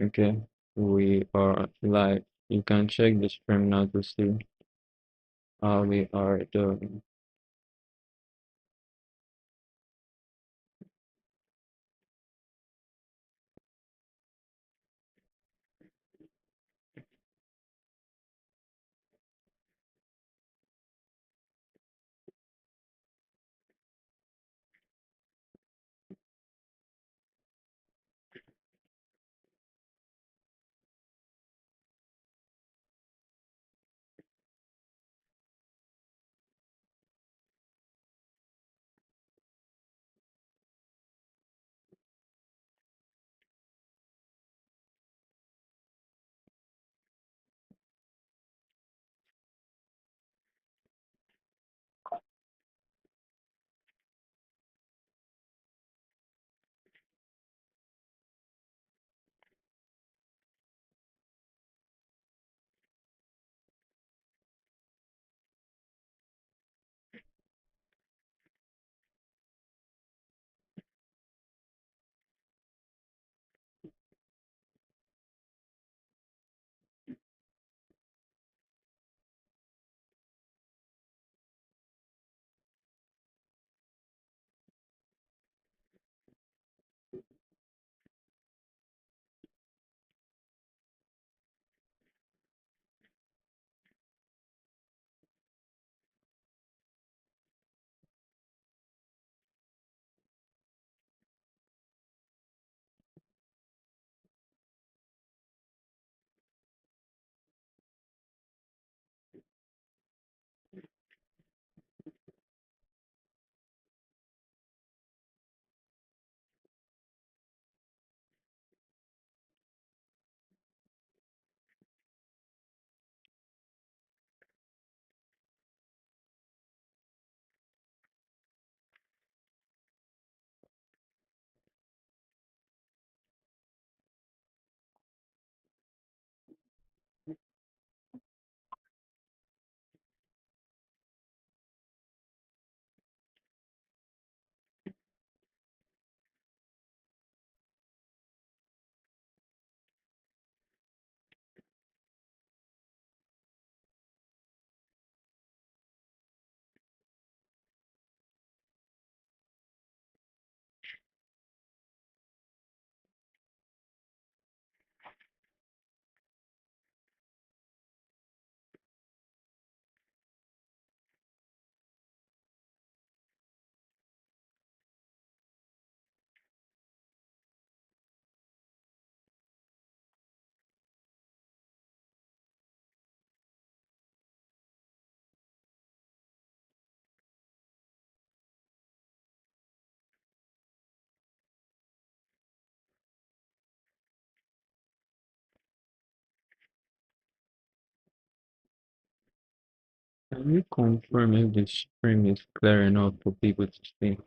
Okay, we are live. You can check the stream now to see how we are doing. Can you confirm if the stream is clear enough for people to see?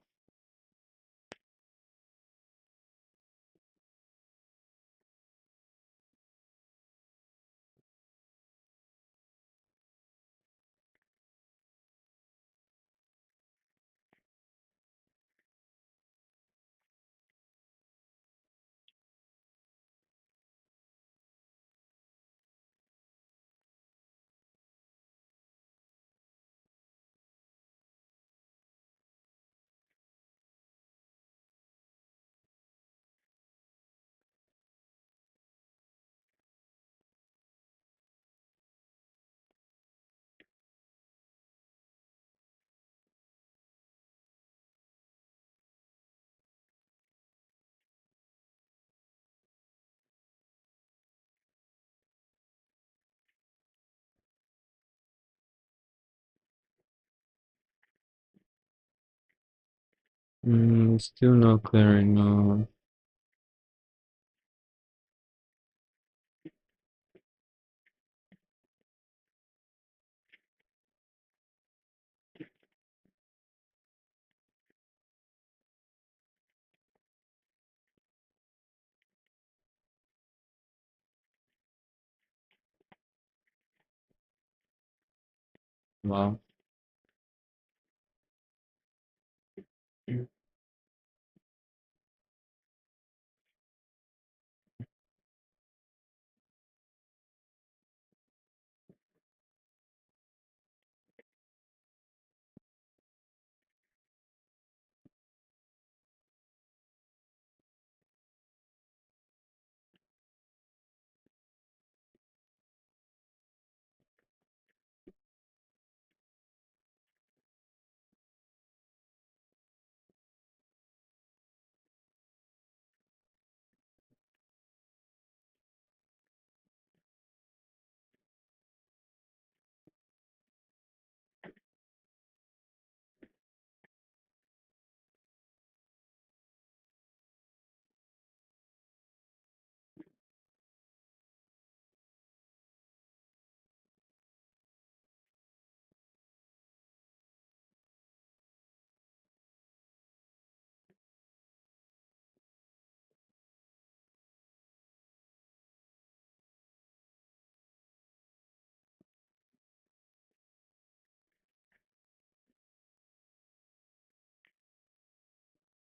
Still not clear enough. Wow.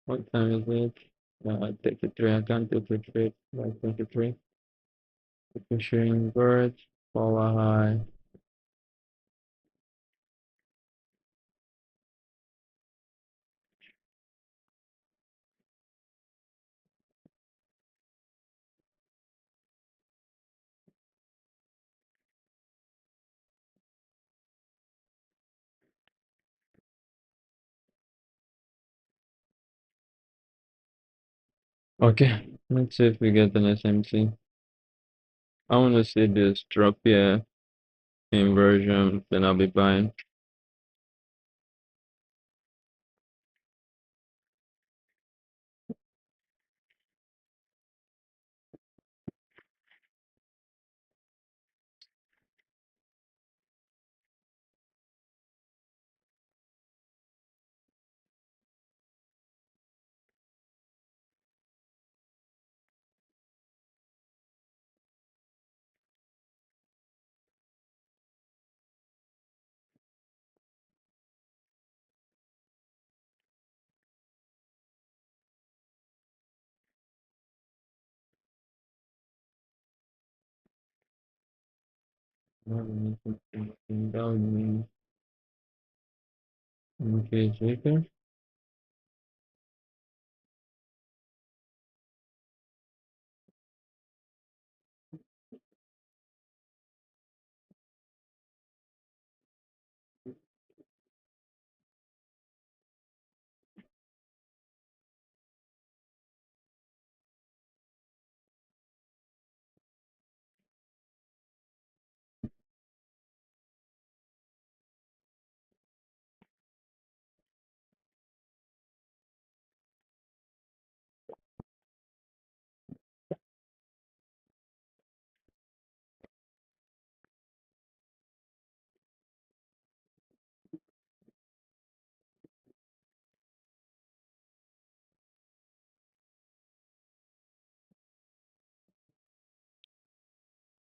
What time is it? 33. I can't take a trade by 23. Pushing bird, power high. Okay, let's see if we get an SMT. I want to see this drop here inversion, then I'll be buying. Down, okay, shaker.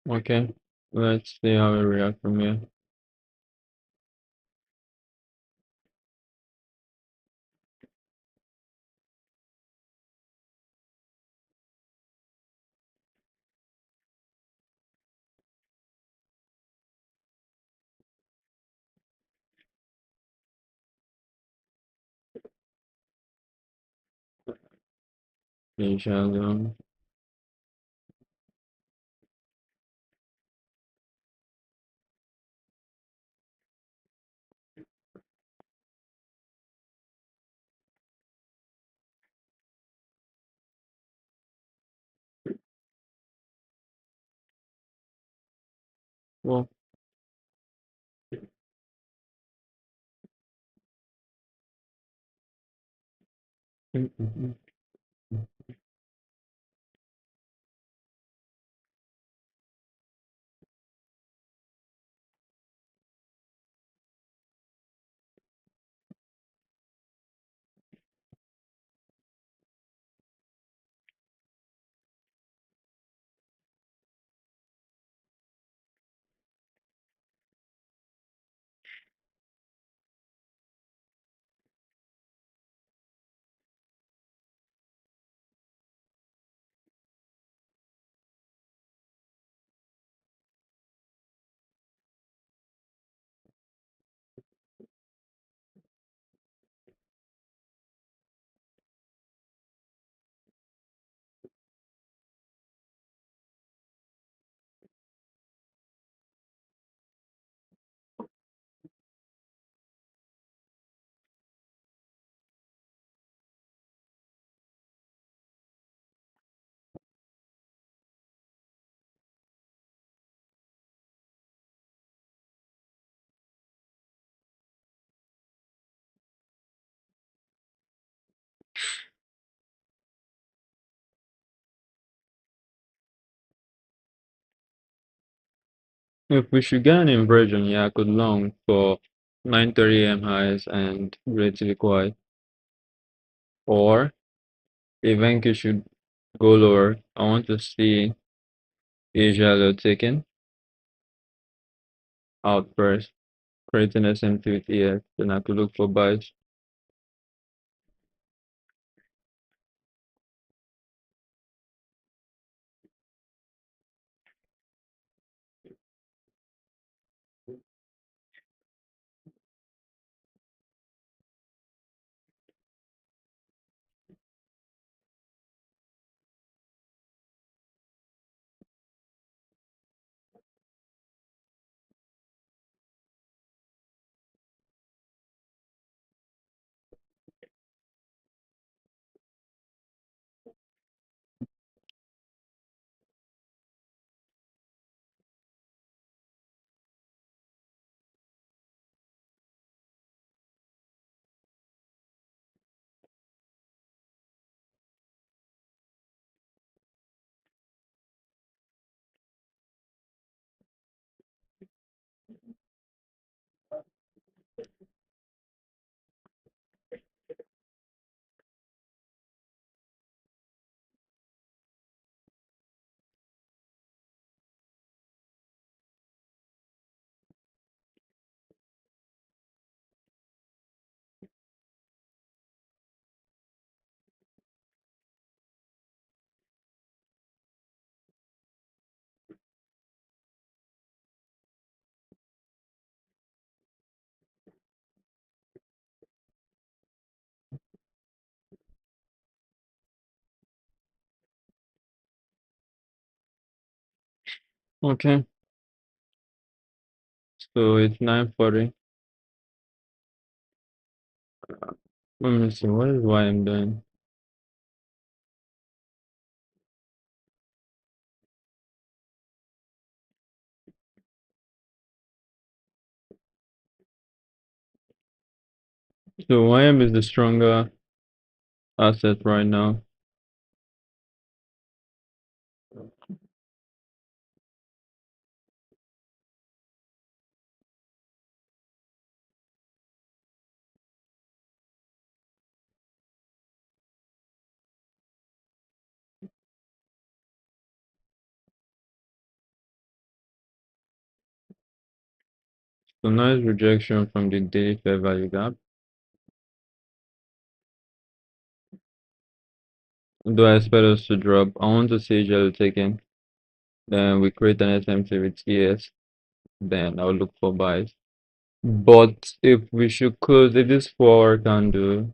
Okay, let's see how it react from here. Inshallah. Well, mm, mm, mm. If we should get an inversion, yeah, I could long for 9:30 AM highs and relatively quiet. Or if Enki should go lower, I want to see Asia low taken out first, creating SMT with EF, then I could look for buys. Okay, so it's 9:40. Let me see, what is why I'm doing? So YM is the stronger asset right now. So nice rejection from the daily fair value gap. Do I expect us to drop? I want to see yellow taken. Then we create an SMT with ES. Then I'll look for buys. But if we should close, if this 4 can do,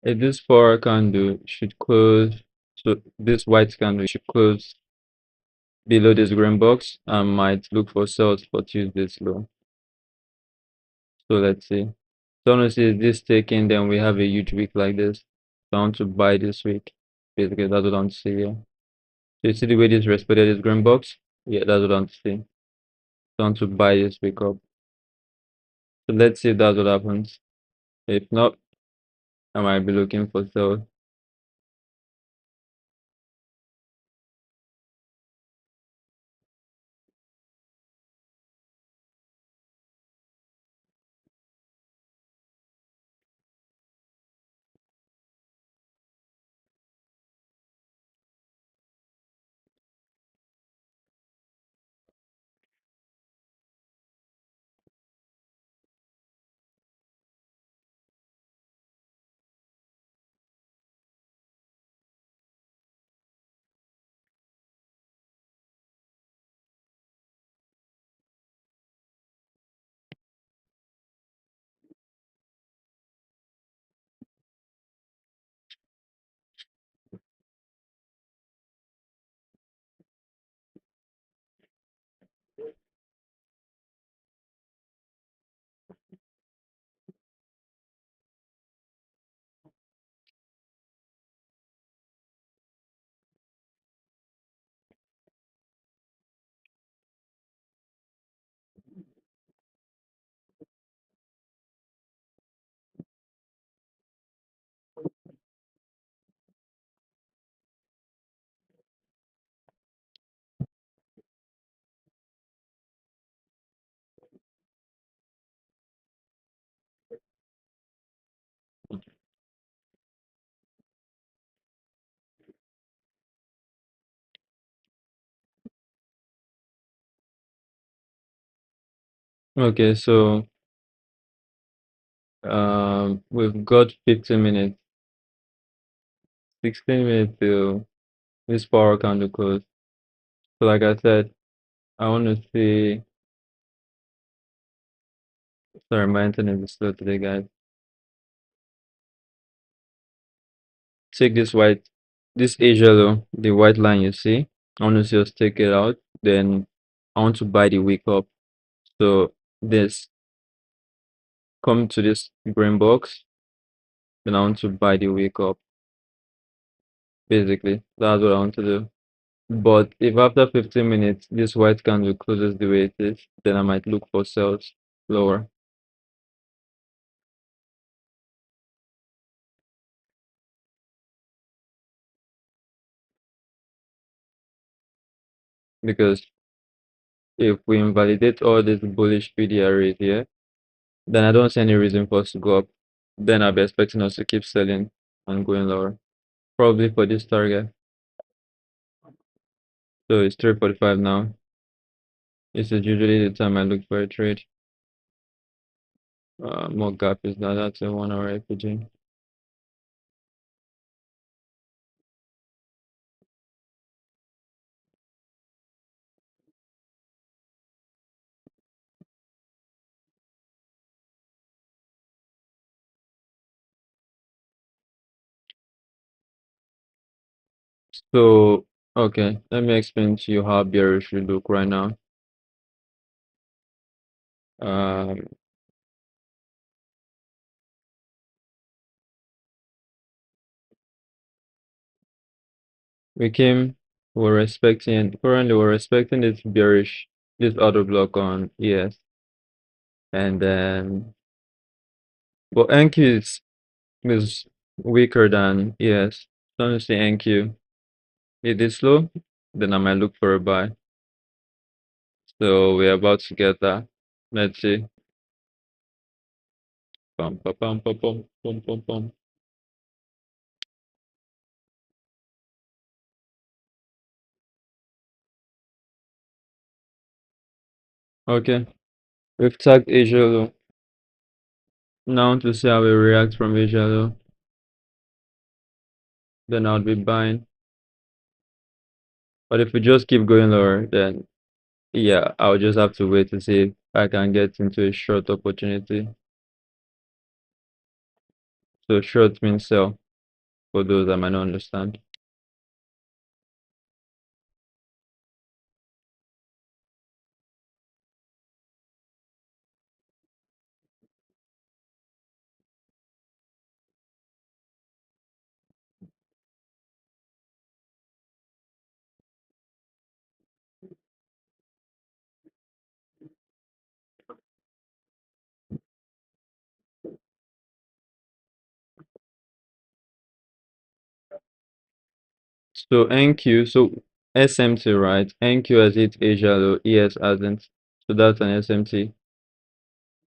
if this 4 can do, should close. So this white candle should close below this green box. I might look for sales for Tuesday's low. So let's see. So honestly, this taken, then we have a huge week like this. So I want to buy this week. Basically, that's what I want to see here. So you see the way this respected this green box? Yeah, that's what I want to see. So I want to buy this week up. So let's see if that's what happens. If not, I might be looking for sales. Okay, so we've got 15 minutes, 16 minutes till this power candle close. So like I said, I want to see. Sorry, my internet is slow today, guys. Take this white, this Asia low, the white line you see. I want to just take it out. Then I want to buy the wick up. So this come to this green box. Then I want to buy the wick up. Basically, that's what I want to do. But if after 15 minutes this white candle closes the way it is, then I might look for sales lower because if we invalidate all this bullish PDR here, then I don't see any reason for us to go up. Then I'll be expecting us to keep selling and going lower. Probably for this target. So it's 3:45 now. This is usually the time I look for a trade. More gap is that. That's a 1 hour FPG. So, okay, let me explain to you how bearish should look right now. Um, we came, currently we're respecting this bearish, this auto block on ES, and then, but NQ is weaker than ES. So I'm say NQ. It is slow, then I might look for a buy. So we're about to get that. Let's see. Pum, pum, pum, pum, pum, pum, pum, pum. Okay, we've tagged Asia low. Now to see how we react from Asia low, then I'll be buying. But if we just keep going lower, then yeah, I'll just have to wait to see if I can get into a short opportunity. So short means sell for those that might not understand. So NQ, so SMT, right? NQ has hit Asia low, ES hasn't. So that's an SMT.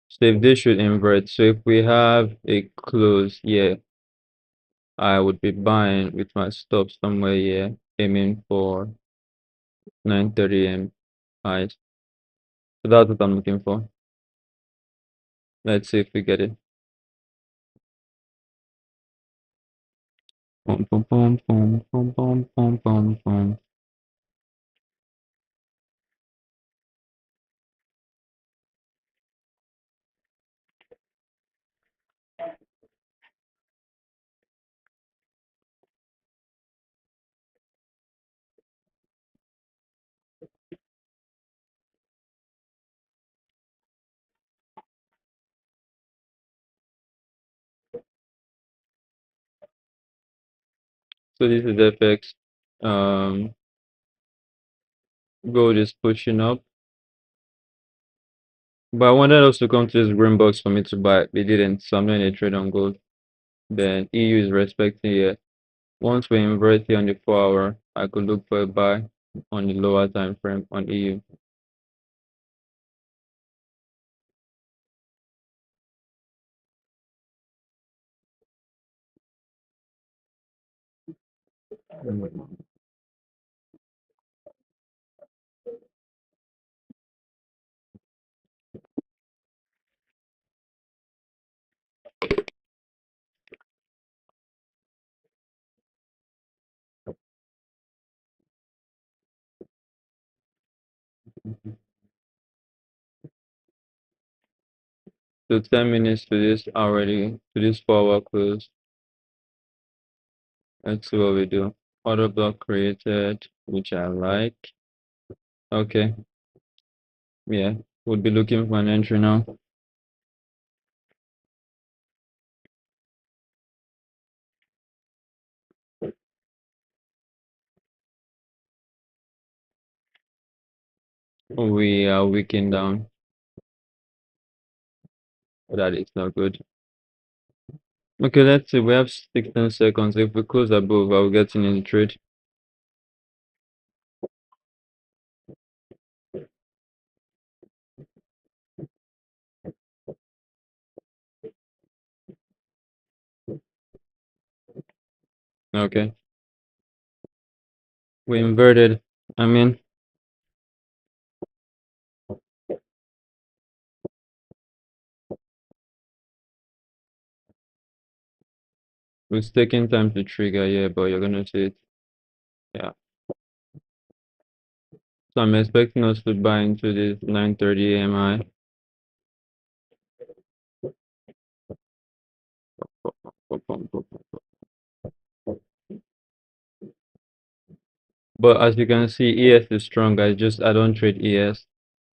So if they should invert, so if we have a close here, I would be buying with my stop somewhere here, aiming for 9:30 m highs. So that's what I'm looking for. Let's see if we get it. Boom, boom, boom, boom, boom, boom, boom, boom, boom. So this is FX. Um, Gold is pushing up. But I wanted us to come to this green box for me to buy. They didn't, so I'm doing a trade on gold. Then EU is respecting it. Once we invert here on the 4 hour, I could look for a buy on the lower time frame on EU. So 10 minutes to this already, to this 4 hour close. Let's see what we do. Order block created, which I like. Okay, yeah, we'll be looking for an entry now. We are wicking down. That is not good. Okay, let's see. We have 16 seconds. If we close above, I'll get in the trade. Okay, we inverted. I mean, it's taking time to trigger, yeah, but you're gonna see it. Yeah. So I'm expecting us to buy into this 9:30 a.m. high. But as you can see, ES is strong. I don't trade ES.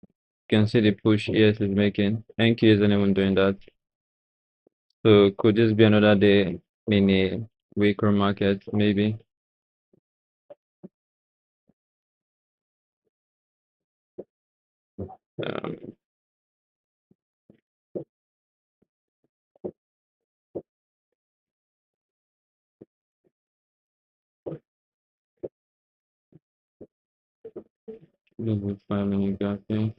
You can see the push ES is making. NQ isn't even doing that. So could this be another day in a weaker market? Maybe. Um, this is 5 minute gap here.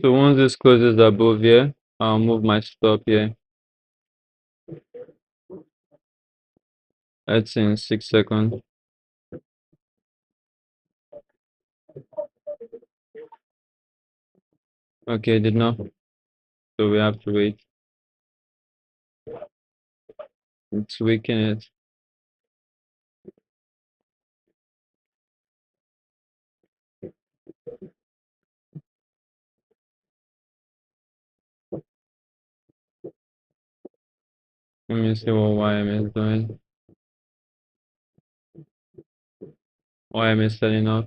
So once this closes above here, I'll move my stop here. That's in 6 seconds. Okay, did not. So we have to wait. It's weakening it. Let me see what YM is doing. YM is selling off.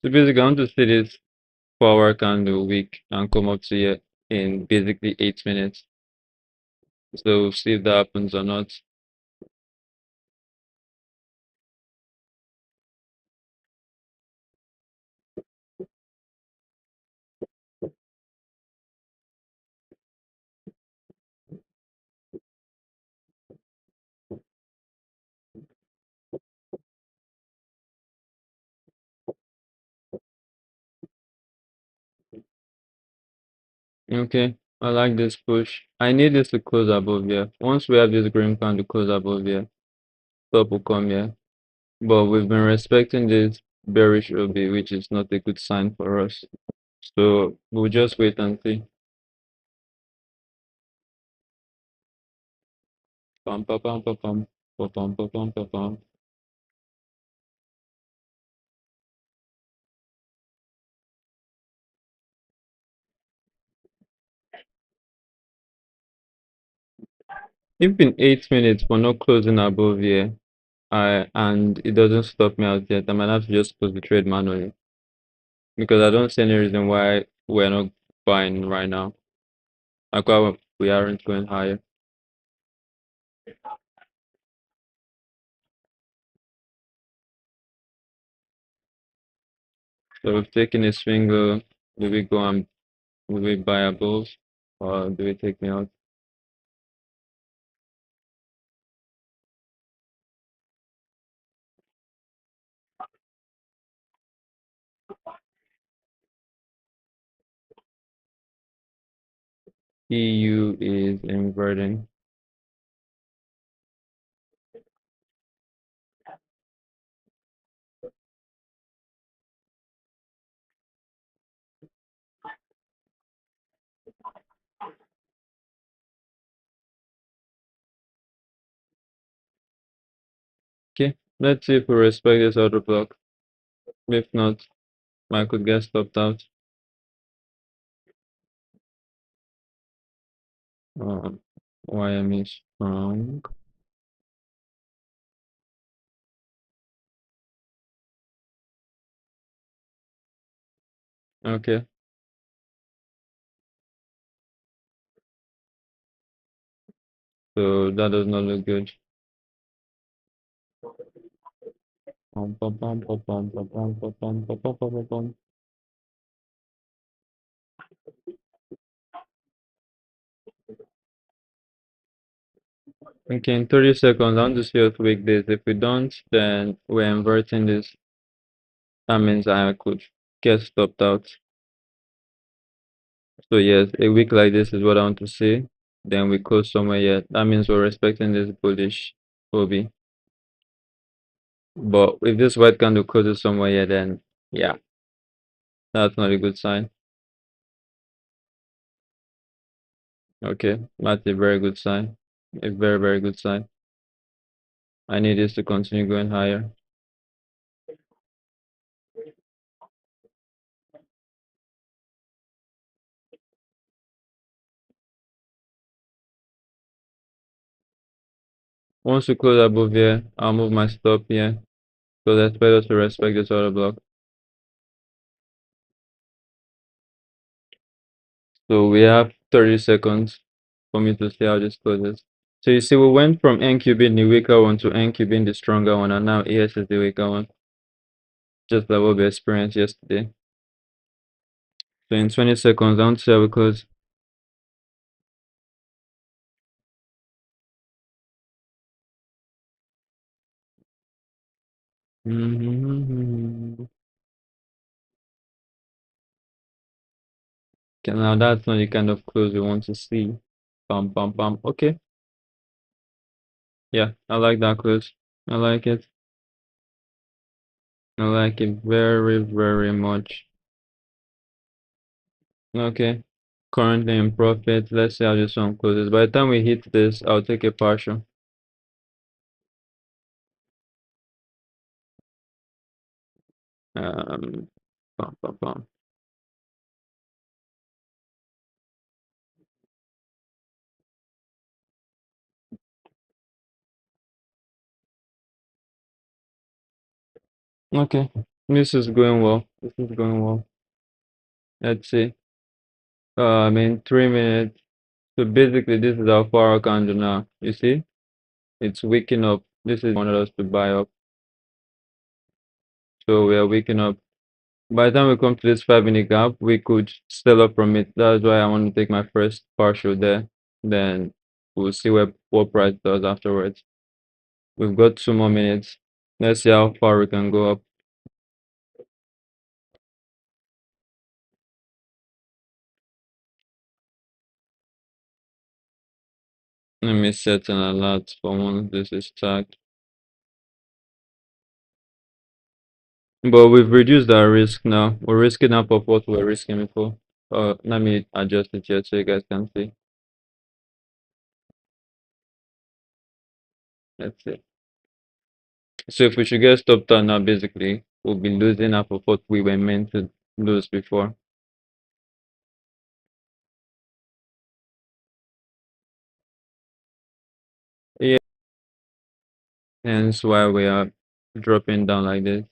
So basically, I want to see this power candle weak and come up to here in basically 8 minutes. So we'll see if that happens or not. Okay, I like this push. I need this to close above here. Once we have this green candle close above here, stop will come here. But we've been respecting this bearish OB, which is not a good sign for us. So we'll just wait and see. Pam pam pam pam pam pam pam pam pam pam pam. If in 8 minutes we're not closing above here, and it doesn't stop me out yet, I might have to just close the trade manually because I don't see any reason why we're not buying right now. Like why we aren't going higher. So we've taken a swing. Do we go and do we buy above or do we take me out? EU is inverting. Okay, let's see if we respect this order block. If not, I could get stopped out. YM is strong. Okay, so that does not look good. Pom, pom, pom, pom, pom, pom, pom, pom, pom, pom, pom, pom, pom. Okay, in 30 seconds, I want to see us week this. If we don't, then we're inverting this. That means I could get stopped out. So yes, a week like this is what I want to see. Then we close somewhere yet. That means we're respecting this bullish OB. But if this white candle closes somewhere here, then yeah, that's not a good sign. Okay, that's a very good sign. A very, very good sign. I need this to continue going higher. Once we close above here, I'll move my stop here. So that's better to respect this order block. So we have 30 seconds for me to see how this closes. So you see, we went from NQ being the weaker one to NQ being the stronger one, and now ES is the weaker one. Just like what we experienced yesterday. So in 20 seconds, I want to see how we close. Okay, now that's not the kind of close we want to see. Bam, bam, bam. Okay. Yeah, I like that close. I like it. I like it very, very much. Okay. Currently in profit. Let's see how this one closes. By the time we hit this, I'll take a partial. Bam, bam, bam. Okay. This is going well. This is going well. Let's see. I mean, 3 minutes. So basically, this is our 4 hour candle now. You see? It's waking up. This is wanted us to buy up. So we are waking up. By the time we come to this 5 minute gap, we could sell up from it. That's why I want to take my first partial there. Then we'll see what price does afterwards. We've got 2 more minutes. Let's see how far we can go up. Let me set an alert for once this is tagged. But we've reduced our risk now. We're risking up of what we're risking before. Let me adjust it here so you guys can see. Let's see. So if we should get stopped out now, basically, we'll be losing half of what we were meant to lose before. Yeah, hence why we are dropping down like this.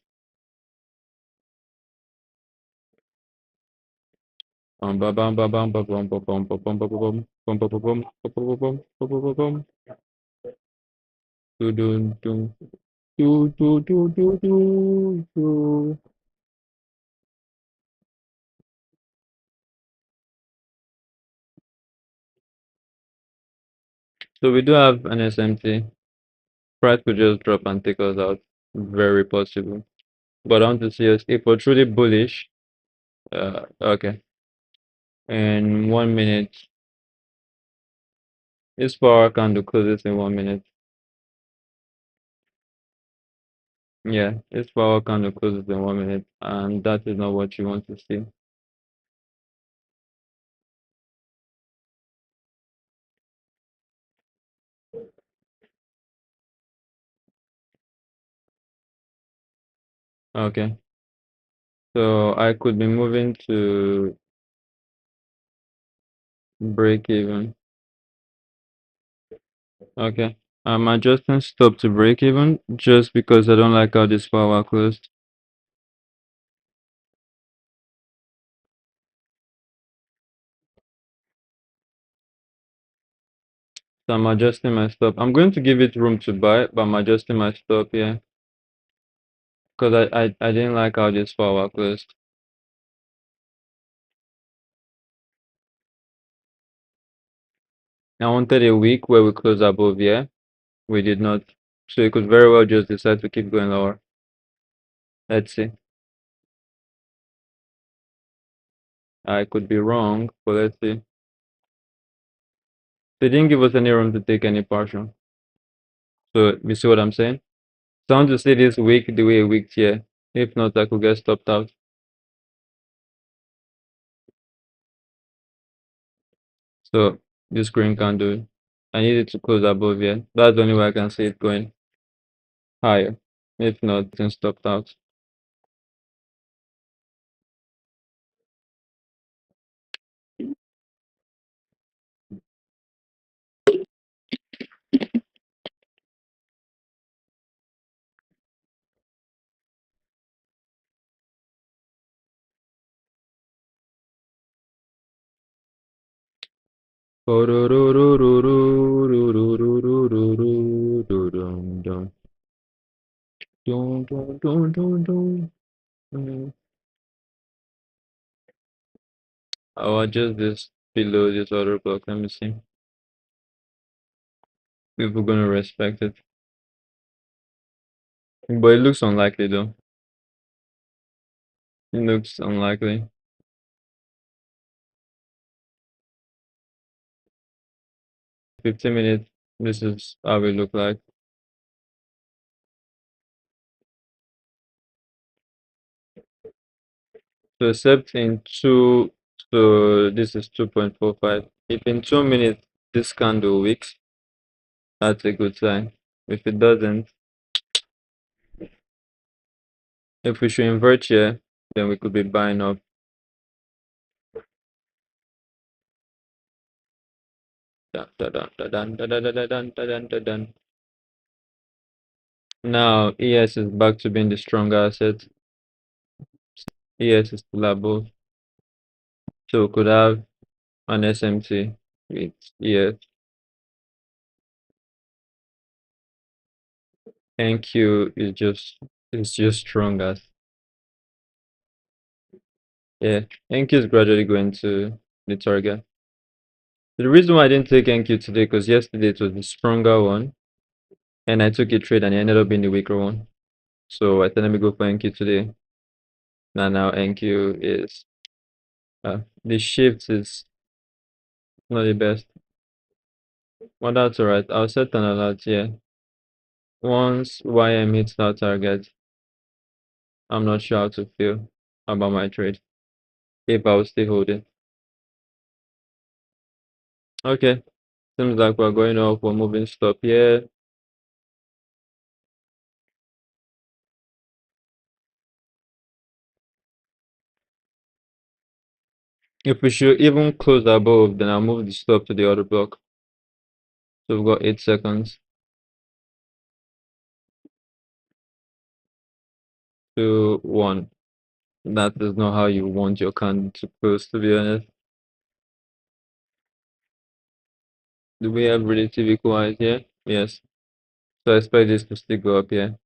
Ba bam ba bam ba bum ba bum ba bum ba bum bum ba bum ba bum ba bum ba bum ba bum. Do do do do do do do do do. So we do have an SMT. Price could just drop and take us out. Very possible. But I want to see us if we're truly bullish. Okay. In 1 minute, this power candle closes in 1 minute. Yeah, this power candle closes in 1 minute, and that is not what you want to see. Okay. So I could be moving to break even. Okay. I'm adjusting stop to break even just because I don't like how this power closed. So I'm adjusting my stop. I'm going to give it room to buy, but I'm adjusting my stop here because I didn't like how this power closed. I wanted a week where we close above here. We did not. So it could very well just decide to keep going lower. Let's see. I could be wrong, but let's see. They didn't give us any room to take any partial. So you see what I'm saying? So I want to see this week the way it wicked here. If not, I could get stopped out. So this green can do. I need it to close above here. That's the only way I can see it going higher. If not, then stopped out. I'll adjust this below this other block. Let me see if we're gonna respect it. But it looks unlikely though. It looks unlikely. 15 minutes. This is how it look like. So except in two, so this is 2.45. If in 2 minutes this candle wicks, that's a good sign. If it doesn't, if we should invert here, then we could be buying up. Dun, dun, dun, dun, dun, dun, dun, dun, dun, dun, dun, dun. Now ES is back to being the stronger asset. ES is still above. So we could have an SMT with ES. NQ is just strong as yeah. NQ is gradually going to the target. The reason why I didn't take NQ today because yesterday it was the stronger one, and I took a trade and it ended up being the weaker one. So I thought let me go for NQ today. Now NQ is the shift is not the best. Well, that's alright. I'll set an alert here. Once YM hits that target, I'm not sure how to feel about my trade. If I will still hold it. Okay. Seems like we're going off. We're moving stop here. If we should even close above, then I'll move the stop to the other block. So we've got 8 seconds. 2, 1. That is not how you want your candle to close, to be honest. Do we have relative equalize here? Yes. So I expect this to still go up here.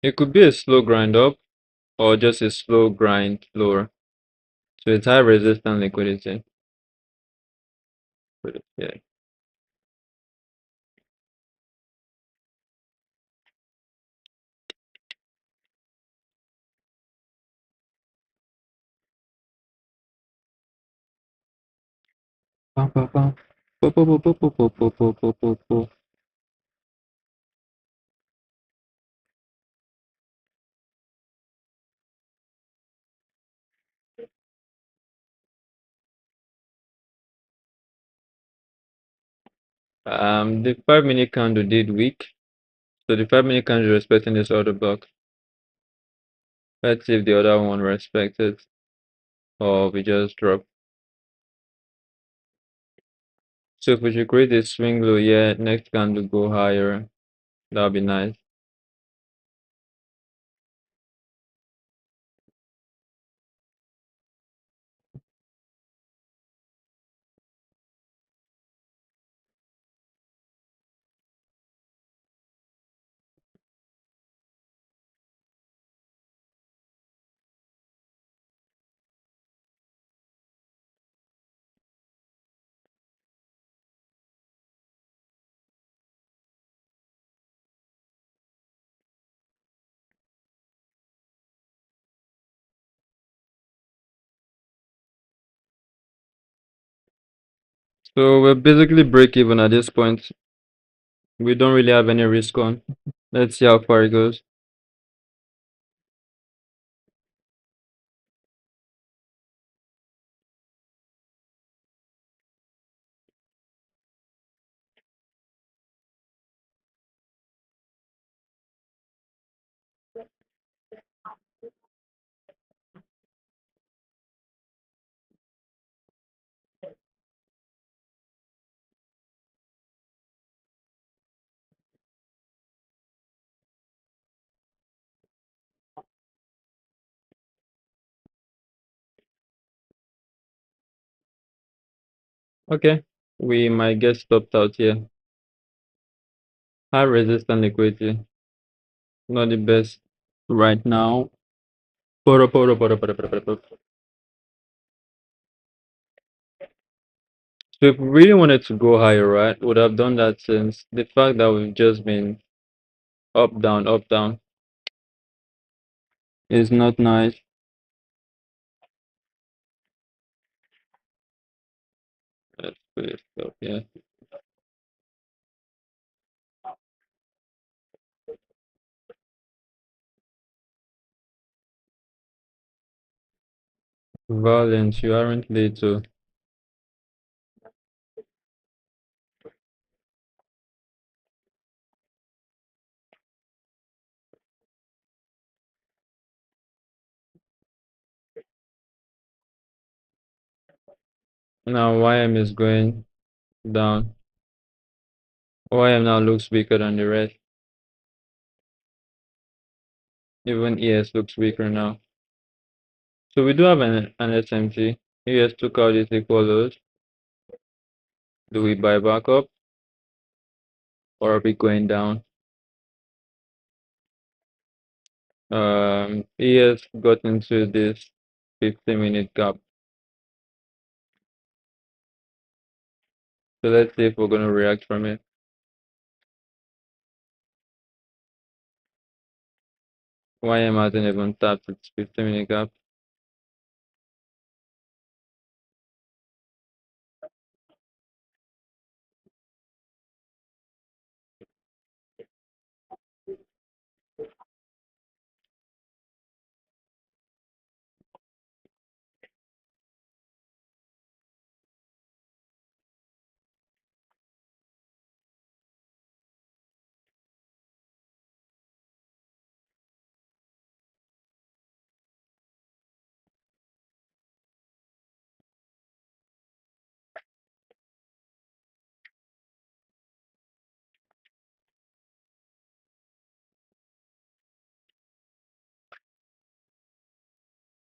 It could be a slow grind up or just a slow grind lower. So it's high resistance liquidity. Yeah. Bum, bum, bum. Bo, bo, bo, bo, bo, bo, bo, bo, bo, bo, bo. The 5-minute candle did weak. So the 5-minute candle is respecting this other block. Let's see if the other one respects it or we just drop. So if we should create a swing low, yeah, next candle go higher. That'll be nice. So we're basically break even at this point. We don't really have any risk on. Let's see how far it goes. Okay, we might get stopped out here. High resistant liquidity, not the best right now. So if we really wanted to go higher, right, would have done that since the fact that we've just been up, down is not nice. Let's put it up here. Violence, you aren't late to. Now YM is going down. YM now looks weaker than the rest. Even ES looks weaker now. So we do have an SMT. ES took out its equal lows. Do we buy back up or are we going down? ES got into this 50-minute gap. So let's see if we're gonna react from it. YM hasn't even tapped its 50-minute gap.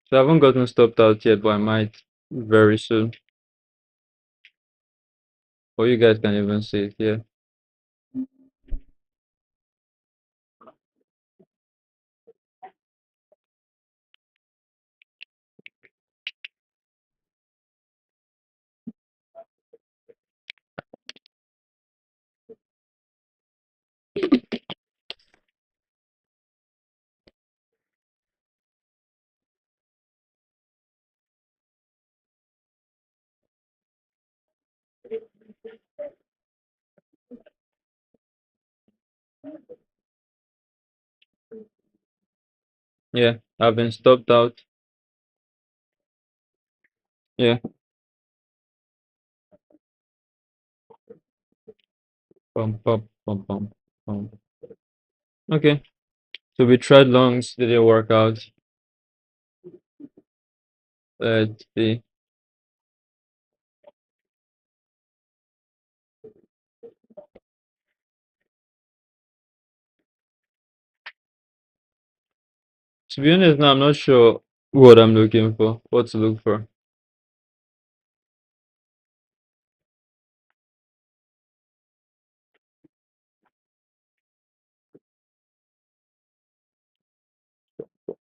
So I haven't gotten stopped out yet, but I might very soon. Or you guys can even see it here. Yeah, I've been stopped out. Yeah. Pump, pump, pump, pump, pump. Okay. So we tried longs, did it work out? Let's see. To be honest, now I'm not sure what I'm looking for, what to look for.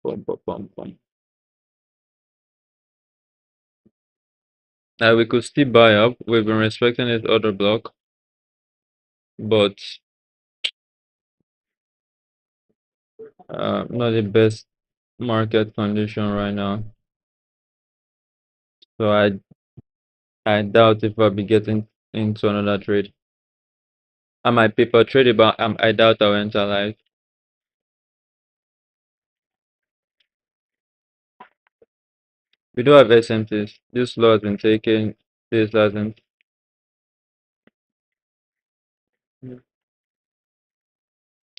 Pump, pump, pump, pump. We could still buy up. We've been respecting this other block, but not the best market condition right now. So I doubt if I'll be getting into another trade. I might paper trade it, but I doubt I'll enter live. We do have SMTs. This law has been taken. This hasn't.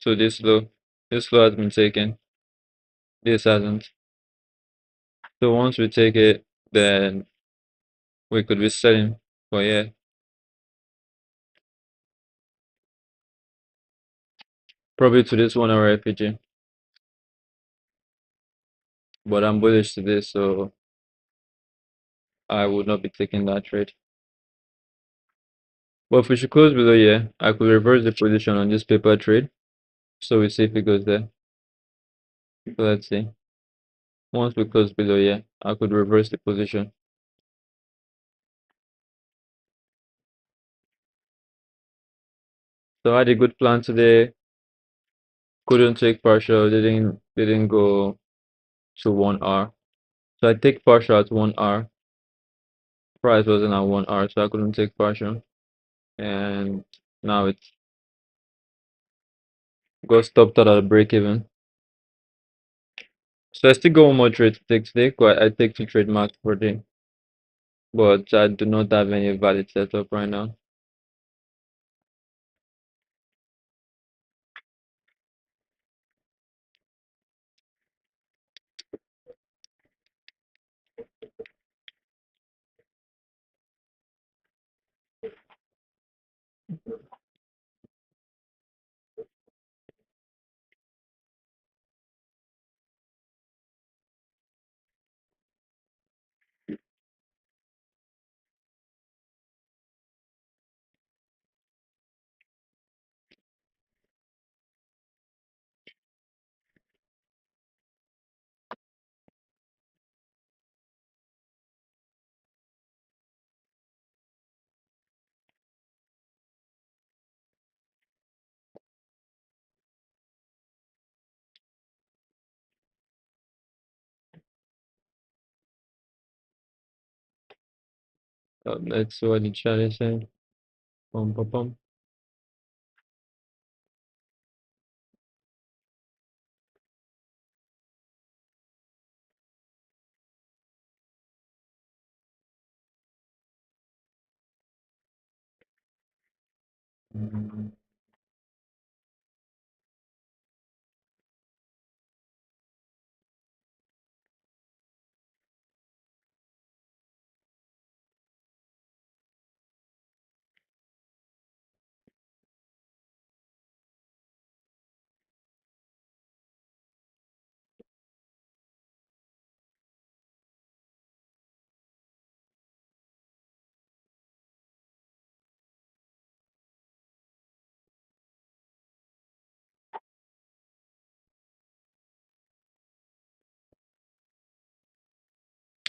So this law has been taken. This hasn't. So once we take it, then we could be selling for yeah. Probably to this 1 hour FPG. But I'm bullish to this, so I would not be taking that trade. But if we should close below here, I could reverse the position on this paper trade. So we see if it goes there. So let's see. Once we close below here, I could reverse the position. So I had a good plan today. Couldn't take partial. Didn't go to 1 hour. So I take partial at 1 hour. Price wasn't at 1 hour, so I couldn't take partial. And now it's got stopped out at a break even. So I still got one more trade to take today. I take 2 trade marks per day. But I do not have any valid setup right now. Let's see what the chat is saying. Pum, pum, pum.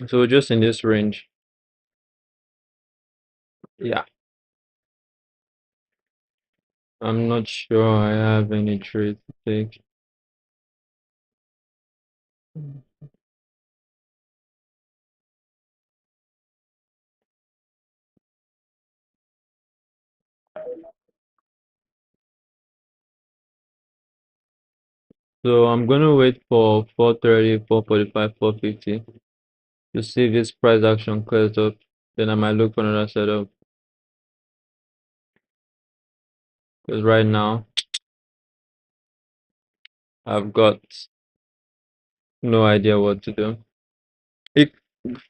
So just in this range. Yeah. I'm not sure I have any trade to take. So I'm gonna wait for 4:30, 4:45, 4:50 to see if this price action clears up. Then I might look for another setup. Because right now I've got no idea what to do. It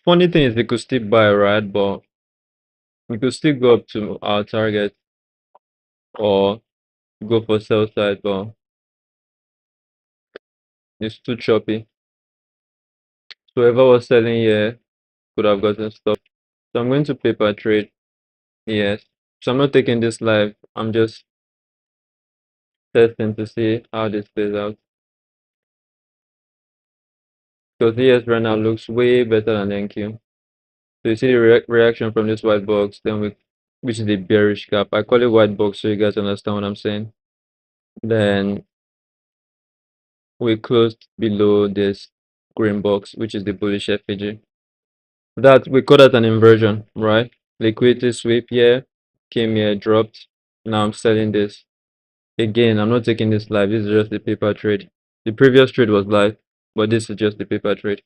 funny thing is we could still buy, right? But we could still go up to our target or go for sell side, but it's too choppy. So whoever was selling here could have gotten stopped. So I'm going to paper trade. Yes. So I'm not taking this live. I'm just testing to see how this plays out. Because ES right now looks way better than NQ. So you see the reaction from this white box, then which is the bearish gap. I call it white box so you guys understand what I'm saying. Then we closed below this green box, which is the bullish FPG. That we call that an inversion, right? Liquidity sweep here, came here, dropped. Now I'm selling this. Again, I'm not taking this live. This is just the paper trade. The previous trade was live, but this is just the paper trade.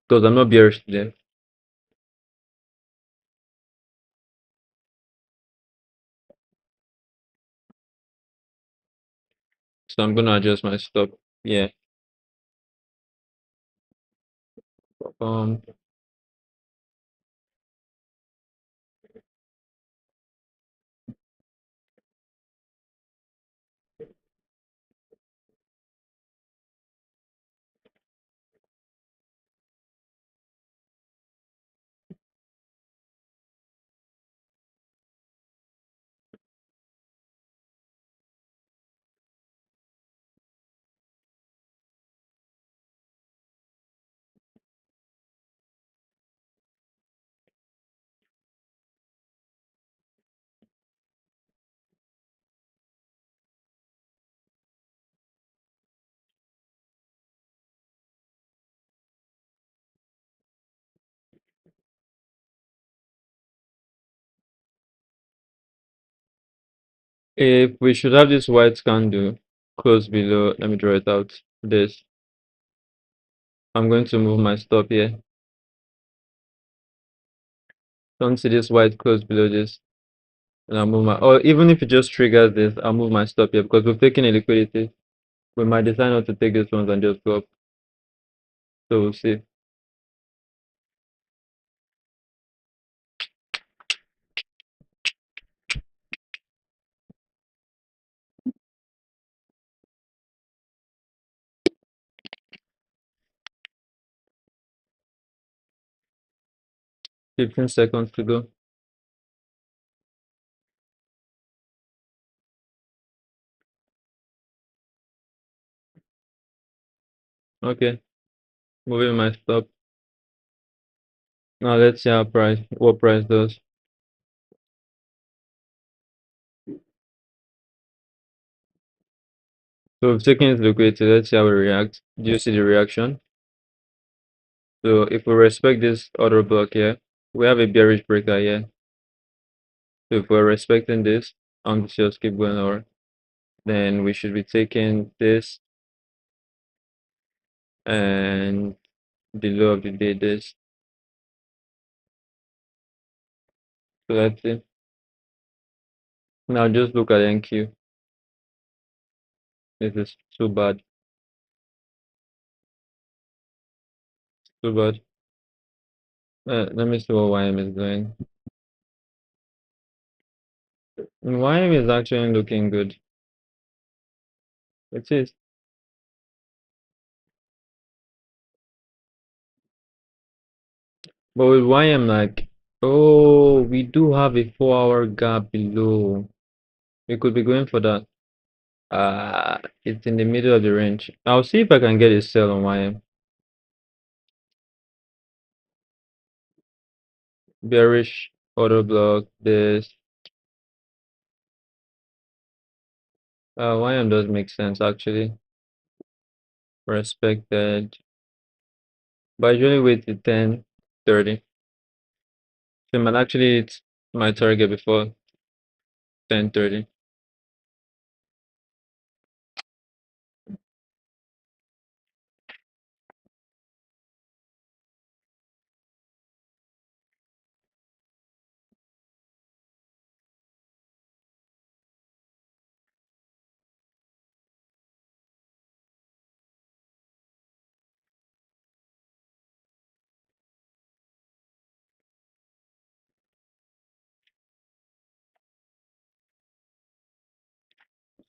Because I'm not bearish today. So I'm gonna adjust my stop. Yeah. Um if we should have this white candle close below, let me draw it out. This. I'm going to move my stop here. Don't see this white close below this. And I'll move my, or even if it just triggers this, I'll move my stop here because we've taken a liquidity. We might decide not to take this ones and just go up. So we'll see. 15 seconds to go. Okay, moving my stop. Now let's see how price, what price does. So we've taken it liquidity. Let's see how we react. Do you see the reaction? So if we respect this order block here, we have a bearish breaker here. So if we're respecting this, and just keep going over, then we should be taking this and the low of the day this. So that's it. Now just look at NQ. This is too bad. Too bad. Let me see what YM is doing. YM is actually looking good. It is. But with YM, like, oh, we do have a 4 hour gap below. We could be going for that. It's in the middle of the range. I'll see if I can get a sell on YM. Bearish order block. This YM does make sense actually. Respected. But I usually wait till 10:30. So man, actually it's my target before 10:30.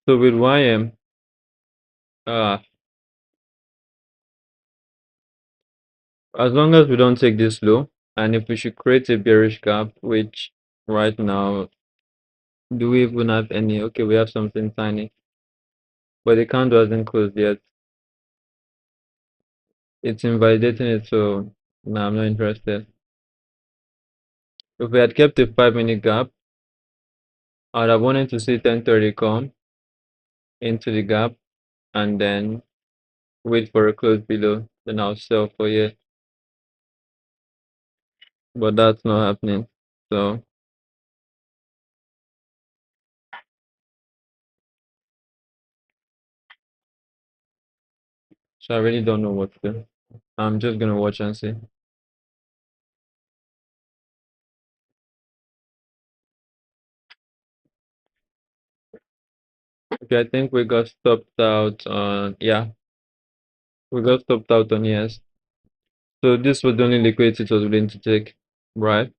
So with YM, uh, as long as we don't take this low, and if we should create a bearish gap, which right now, do we even have any? Okay, we have something tiny, but the candle hasn't closed yet. It's invalidating it, so no, I'm not interested. If we had kept a 5 minute gap, I'd have wanted to see 10:30 come into the gap and then wait for a close below. Then I'll sell for, yeah. but that's not happening. So I really don't know what to do. I'm just gonna watch and see. Okay, I think we got stopped out on, yeah, we got stopped out on yes. So this was the only liquidity it was willing to take, right?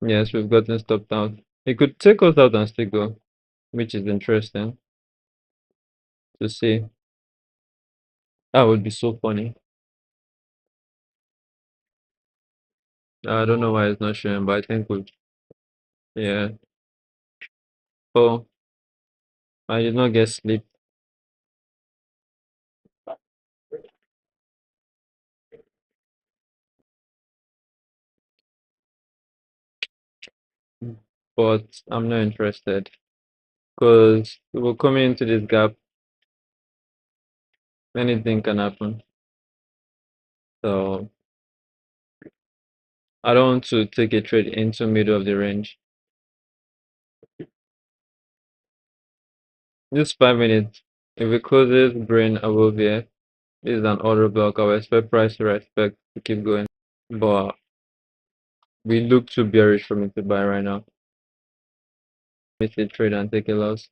Yes, we've gotten stopped out. It could take us out and still go, which is interesting to see. That would be so funny. I don't know why it's not showing, but I think we, yeah. Oh, I did not get sleep, but I'm not interested because we're coming into this gap. Anything can happen. So I don't want to take a trade into middle of the range. Just 5 minutes. If it closes green above here, this is an order block. I will expect price to respect to keep going. But we look too bearish for me to buy right now. Miss a trade and take a loss.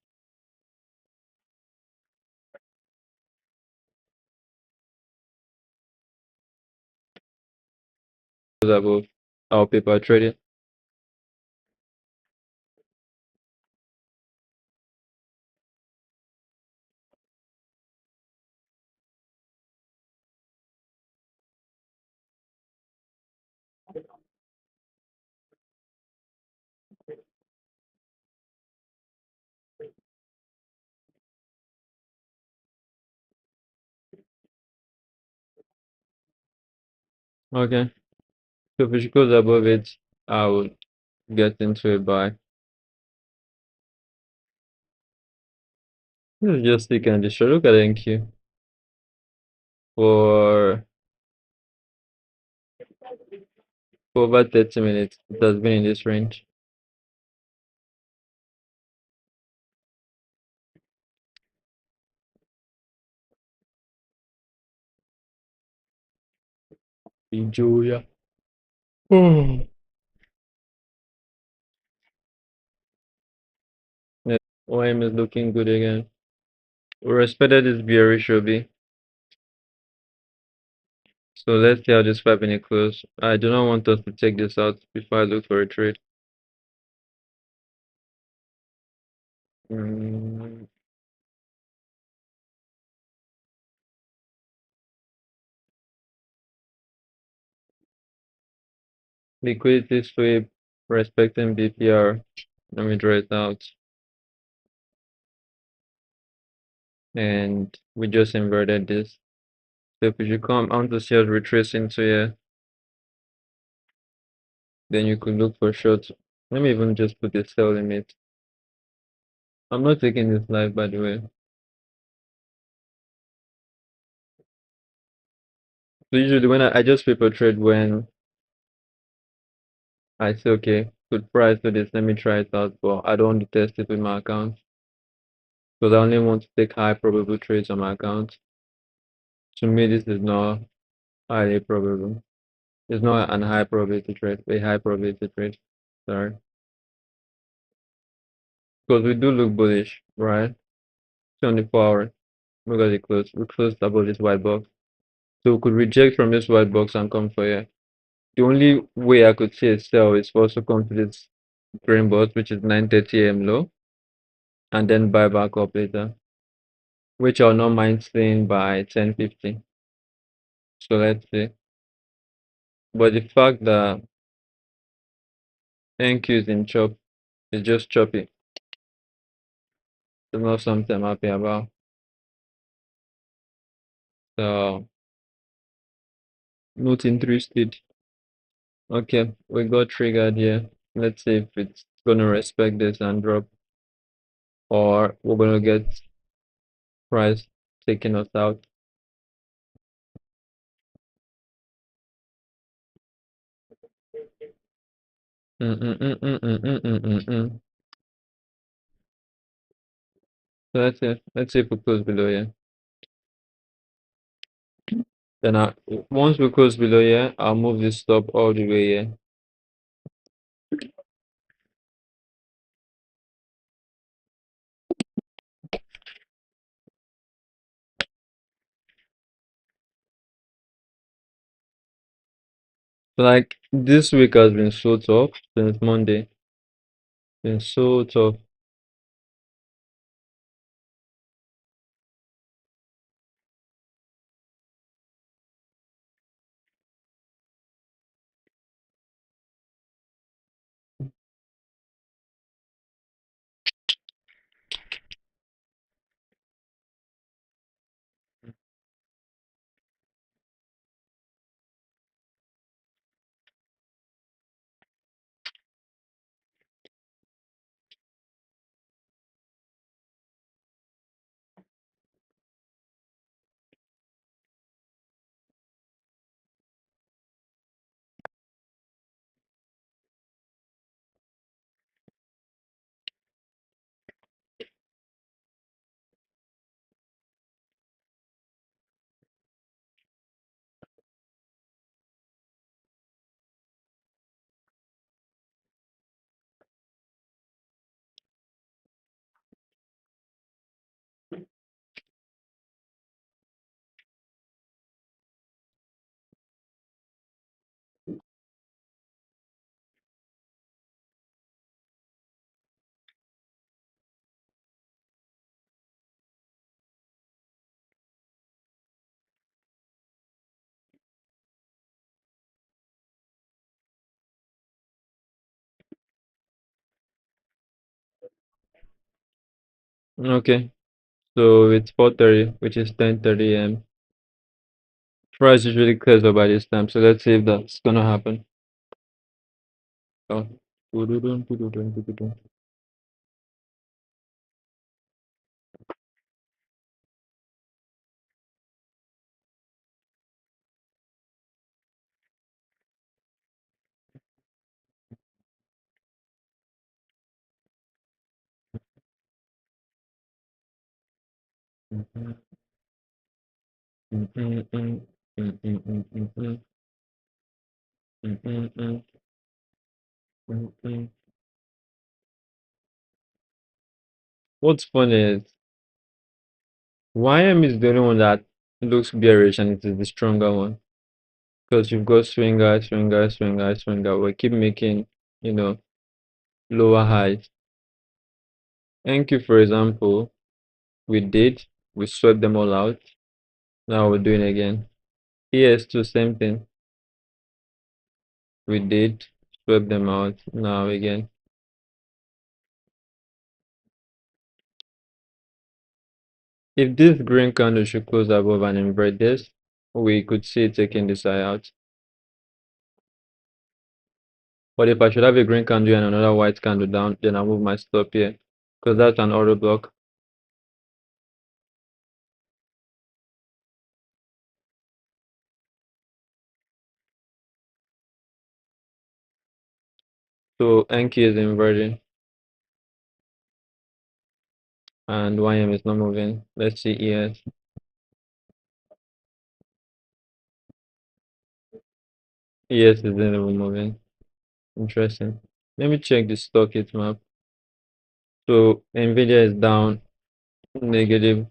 Above our paper trading. Okay. So if it goes above it, I would get into a buy. This is just stick and destroy. Look at NQ. For for over 30 minutes, it has been in this range. Julia. Yes, OM is looking good again. We respected this bearish Obi. So let's see how this 5 minute close. I do not want us to take this out before I look for a trade. Mm, liquidity sweep, respecting BPR. Let me draw it out. And we just inverted this. So if you come, I want to see us retrace into here. Then you could look for shorts. Let me even just put a sell limit. I'm not taking this live, by the way. So usually when I just paper trade when I say, okay, good price for this, let me try it out, but I don't want to test it with my account because I only want to take high probable trades on my account. To me, this is not highly probable. It's not an high probability trade, a high probability trade. Sorry. Because we do look bullish, right? 24 hours. Look at it close. We closed above this white box. So we could reject from this white box and come for here. The only way I could see a sell is for us to come to this green box, which is 9:30 a.m. low, and then buy back up later, which I'll not mind seeing by 10:50. So let's see. But the fact that NQ is in chop is just choppy. It's not something I'm happy about. So not interested. Okay, we got triggered here. Let's see if it's gonna respect this and drop, or we're gonna get price taking us out. Mm, mm, mm, mm, mm, mm, mm, mm, mm. So that's it. Let's see if we close below here. Then once we close below here, I'll move this stop all the way here. So like this week has been so tough since Monday. Been so tough. Okay. So it's 4:30, which is 10:30 a.m. Price usually clears up by this time, so let's see if that's gonna happen. Oh. Doo-doo-dum, doo-doo-dum, doo-doo-dum. Mhm, mhm, mhm, mhm, mhm, mhm, mhm, mhm, mhm, mhm. What's funny is YM is the only one that looks bearish and it is the stronger one. Because you've got swinger, swinger, swinger, swinger. We keep making, you know, lower highs. NQ, for example, we did, we swept them all out. Now we're doing again. ES2, same thing. We did, swept them out. Now again. If this green candle should close above and invert this, we could see it taking this eye out. But if I should have a green candle and another white candle down, then I'll move my stop here. Because that's an auto block. So NQ is inverting and YM is not moving. Let's see ES. ES isn't even moving. Interesting. Let me check the stock heat map. So Nvidia is down negative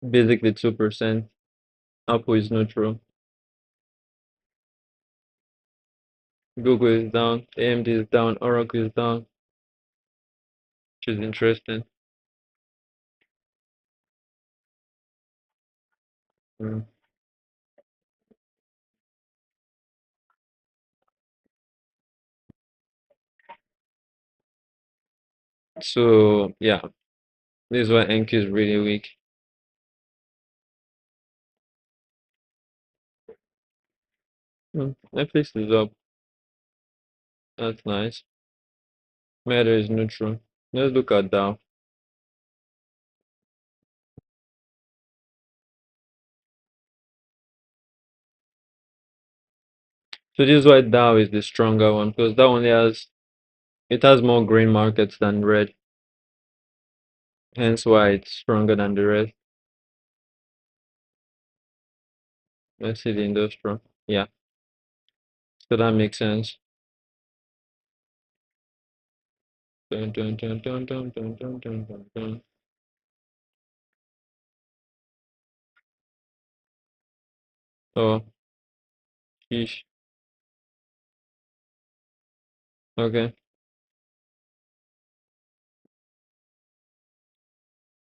basically 2%. Apple is neutral. Google is down. AMD is down. Oracle is down, which is interesting. Mm. So yeah, this is why NQ is really weak. Netflix is up. That's nice. Meta is neutral. Let's look at Dow. So this is why Dow is the stronger one because that only has It has more green markets than red, hence why it's stronger than the rest. Let's see the industrial. Yeah, so that makes sense. Dun, dun, dun, dun, dun, dun, dun, dun, dun, dun. Oh, sheesh. Okay.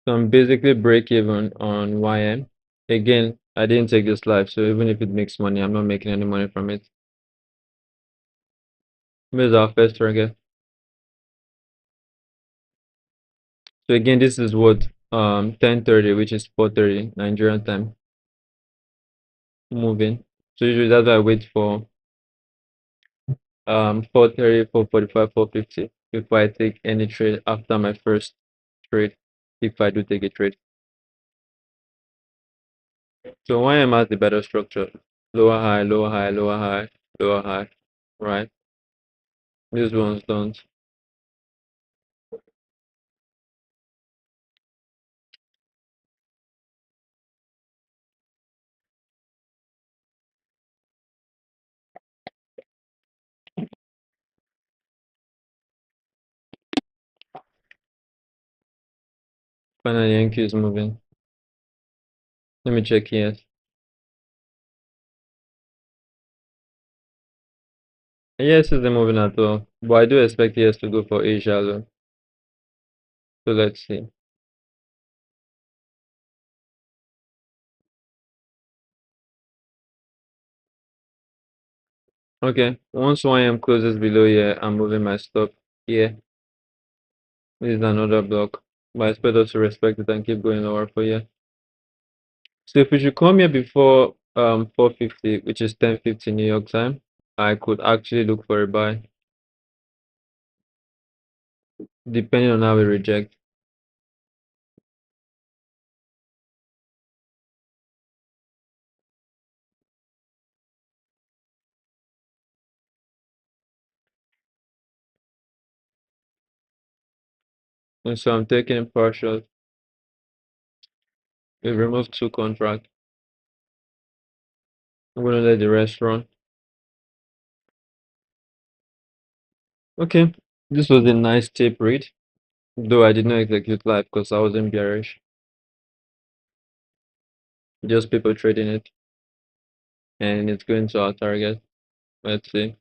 So I'm basically break even on YM. Again, I didn't take this live, so even if it makes money, I'm not making any money from it. Where's our first target? So again, this is what 10:30, which is 4:30 Nigerian time, moving. So usually that's why I wait for 4:30, 4:45, 4:50 before I take any trade after my first trade, if I do take a trade. So YM has the better structure. Lower high, lower high, lower high, lower high, right? These ones don't. Finally, Yankee is moving. Let me check yes. Yes is the moving at all, but I do expect yes to go for Asia though. So let's see. Okay, once YM closes below here, I'm moving my stop here. This is another block, but I expect us to respect it and keep going lower for here. So if we should come here before 4:50, which is 10:50 New York time, I could actually look for a buy, depending on how we reject. And so I'm taking partial. We removed two contracts. I'm gonna let the rest run. Okay, this was a nice tape read, though I did not execute live because I wasn't bearish. Just people trading it, and it's going to our target. Let's see.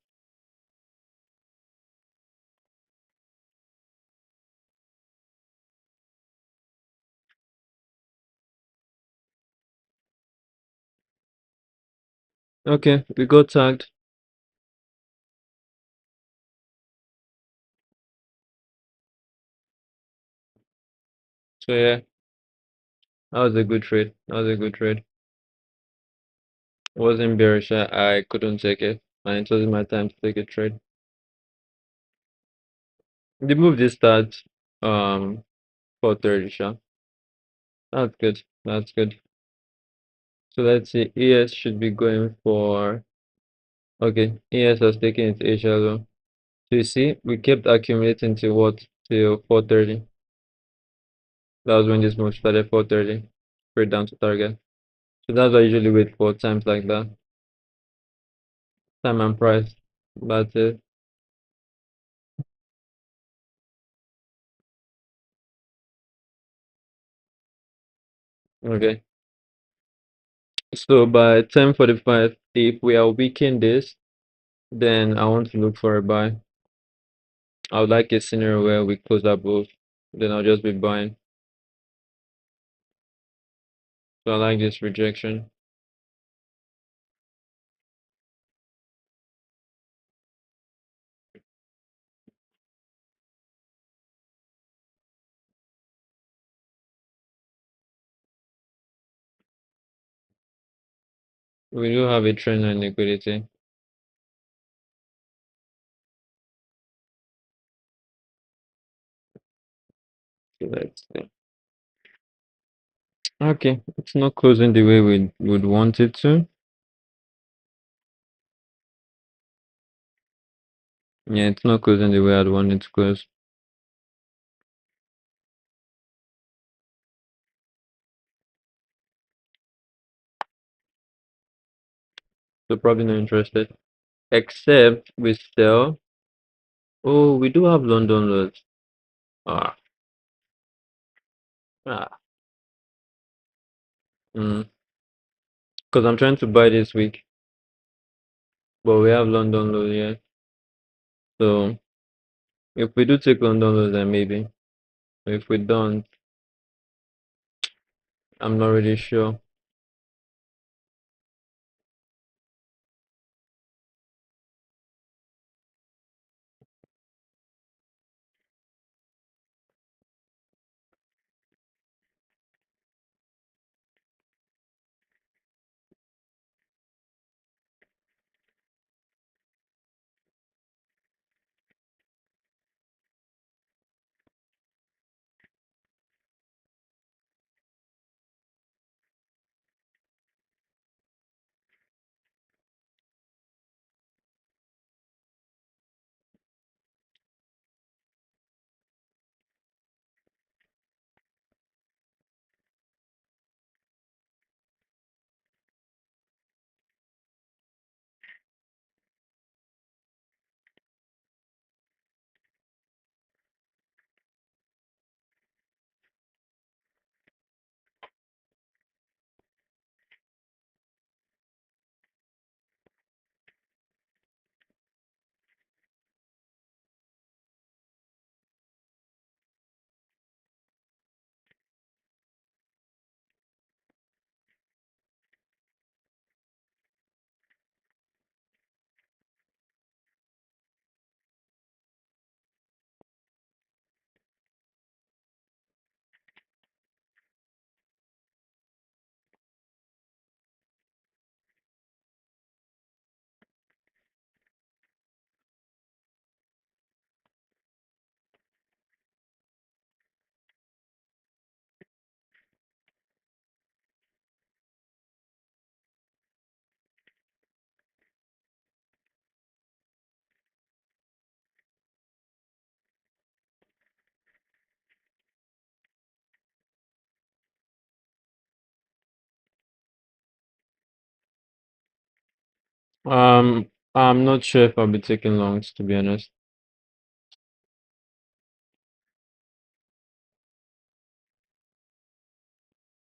Okay, we got tagged. So yeah, that was a good trade. That was a good trade. Wasn't bearish. I couldn't take it, and it wasn't my time to take a trade. The move did start 4:30, sure. That's good. That's good. So let's see. ES should be going for. Okay, ES has taken its Asia low. So you see, we kept accumulating till what? Till 4:30. That was when this move started, 4:30, straight down to target. So that's why I usually wait for times like that. Time and price. That's it. Okay. So by 10:45, if we are weakening this, then I want to look for a buy. I would like a scenario where we close above. Then I'll just be buying. So I like this rejection. We do have a trend line liquidity. So let's see. Okay, it's not closing the way we would want it to. Yeah, it's not closing the way I'd want it to close. So probably not interested. Except we sell. Oh, we do have London loads. Ah, ah. Mm. Because I'm trying to buy this week, but we have London load, yeah. So if we do take London load, then maybe. If we don't, I'm not really sure. I'm not sure if I'll be taking longs, to be honest.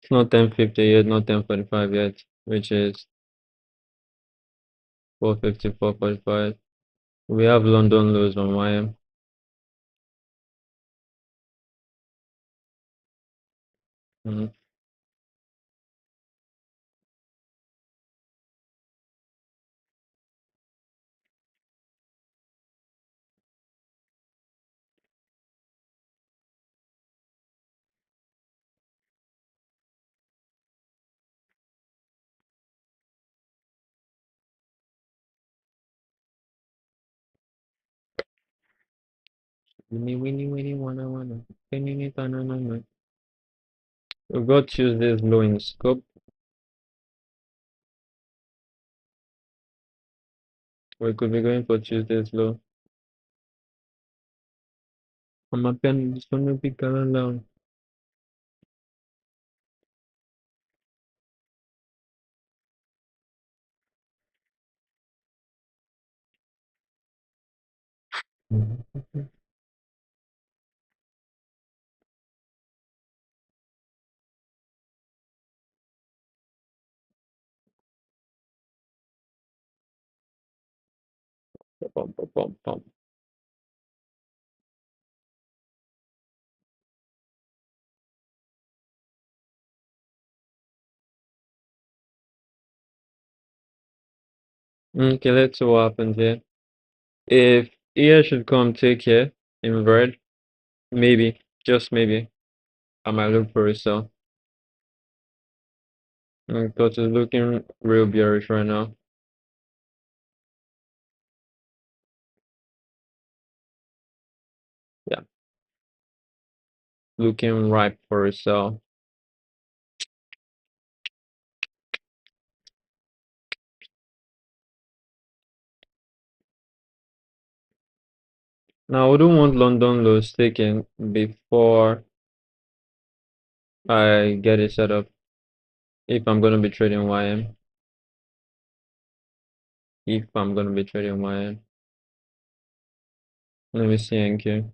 It's not 10:50 yet, not 10:45 yet, which is 4:50, 4:45. We have London lows on YM. Mm. Winnie, winnie, winnie, wanna. Winnie, banana. We got Tuesday's low in scope. We could be going for Tuesday's low. I'm a pen, this one will be color down. Pom, pom, pom, pom. Okay, let's see what happens here. If ear should come take here in red, maybe, just maybe, I might look for a sell. Because it's looking real bearish right now. Yeah, looking ripe for a sell. Now, I wouldn't want London lows taken before I get it set up if I'm going to be trading YM. If I'm going to be trading YM. Let me see NQ.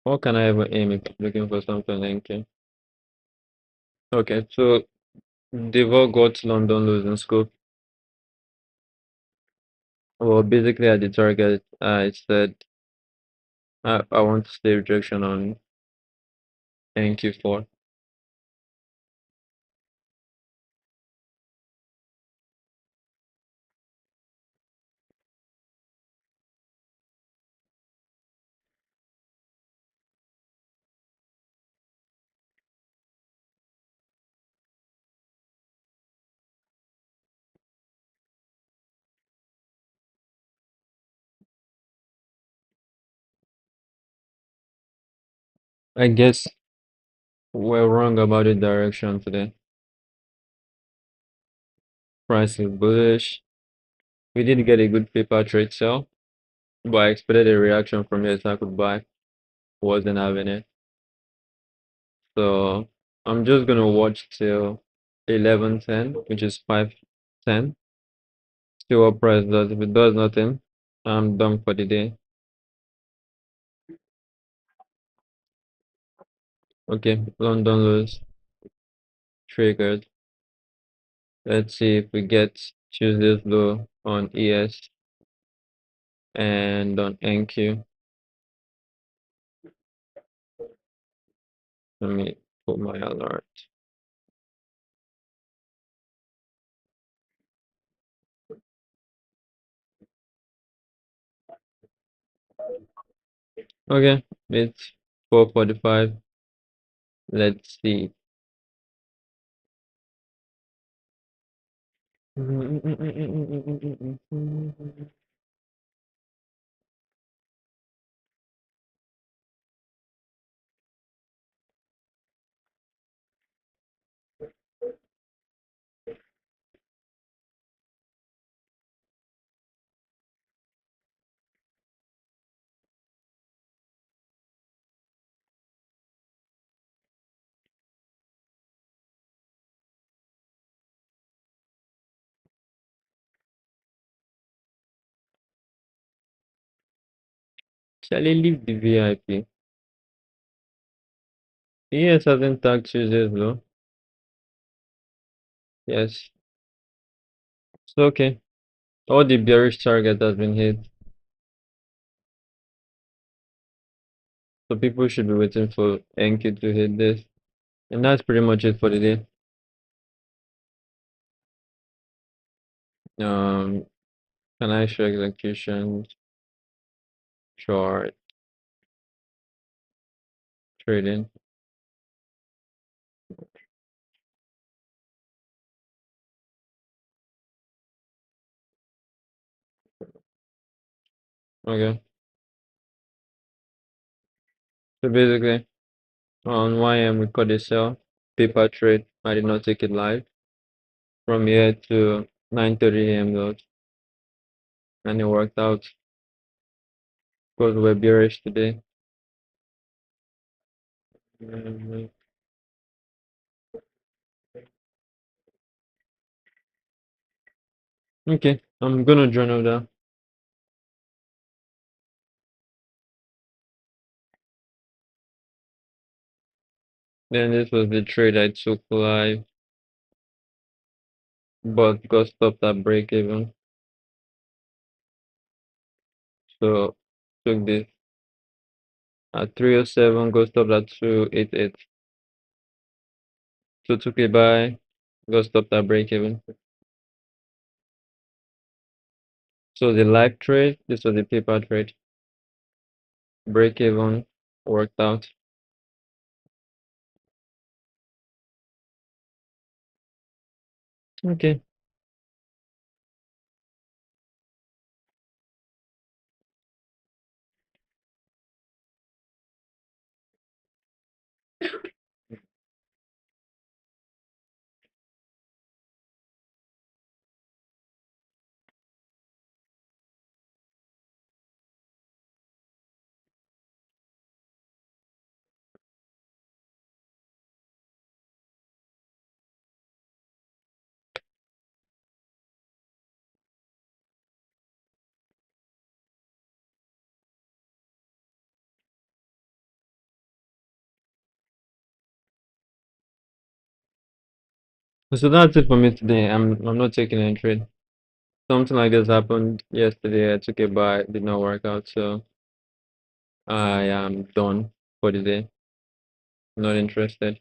What can I ever aim if I'm looking for something NQ? Okay, so they've all got London lows in scope. Well, basically at the target, I said I want to stay rejection on NQ4. I guess we're wrong about the direction today. Price is bullish. We did get a good paper trade sell, but I expected a reaction from here so I could buy. Wasn't having it. So I'm just gonna watch till 11:10, which is 5:10. See what price does. If it does nothing, I'm done for the day. Okay, London lows triggered. Let's see if we get Tuesday's low on ES and on NQ. Let me put my alert. Okay, it's 4:45. Let's see. Shall I leave the VIP? ES hasn't tagged Tuesdays though. Yes. So okay. All the bearish target has been hit. So people should be waiting for NQ to hit this. And that's pretty much it for the day. Can I show execution chart trading? Okay. So basically on YM we got a sell. Paper trade. I did not take it live. From here to 9:30 AM though. And it worked out because we're bearish today. Mhm. Okay, I'm gonna journal that. Then this was the trade I took live, but got stopped at break even. So took this at 307, got stopped at 288. So took a buy, got stopped at break even. So the live trade, this was the paper trade. Break even worked out. Okay. So that's it for me today. I'm not taking any trade. Something like this happened yesterday. I took a buy, did not work out, so I am done for the day. Not interested.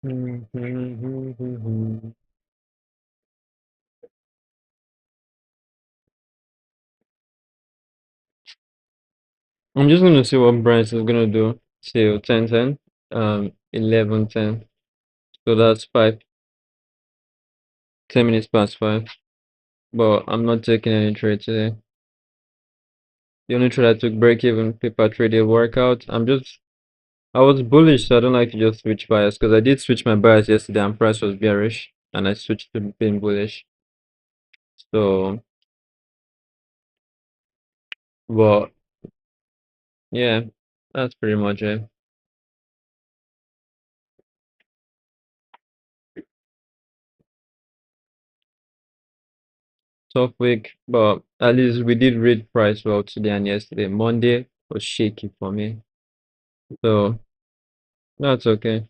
I'm just gonna see what Bryce is gonna do till 10:10, 11:10. So that's 10 minutes past 5. But I'm not taking any trade today. The only trade I took break even paper traded workout. I was bullish, so I don't like to just switch bias because I did switch my bias yesterday and price was bearish and I switched to being bullish. So, but yeah, that's pretty much it. Tough week, but at least we did read price well today and yesterday. Monday was shaky for me, so that's okay.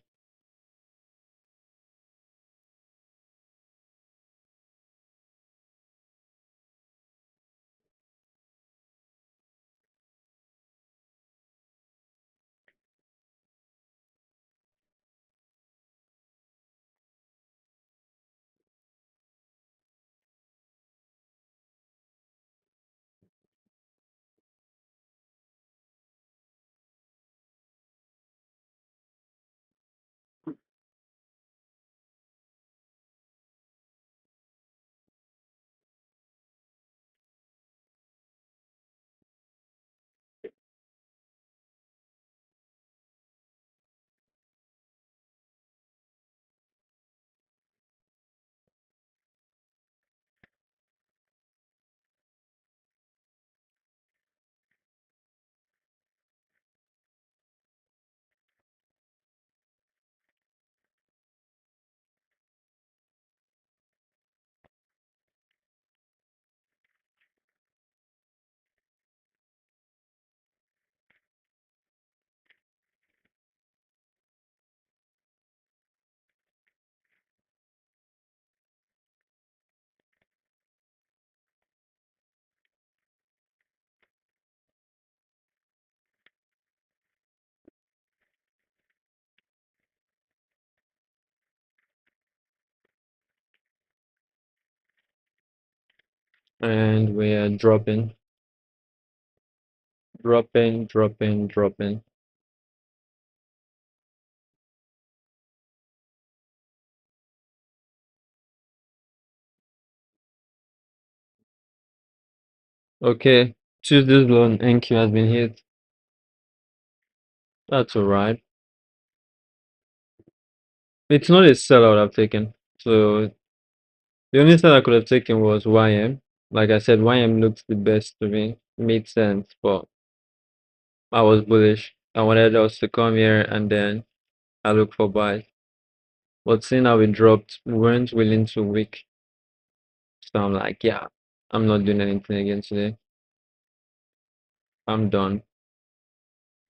And we are dropping. Okay, Tuesday's low on NQ has been hit. That's alright. It's not a sellout I've taken. So the only sell I could have taken was YM. Like I said, YM looks the best to me. Made sense, but I was bullish. I wanted us to come here and then I look for buys. But seeing how we dropped, we weren't willing to wick. So I'm like, yeah, I'm not doing anything again today. I'm done.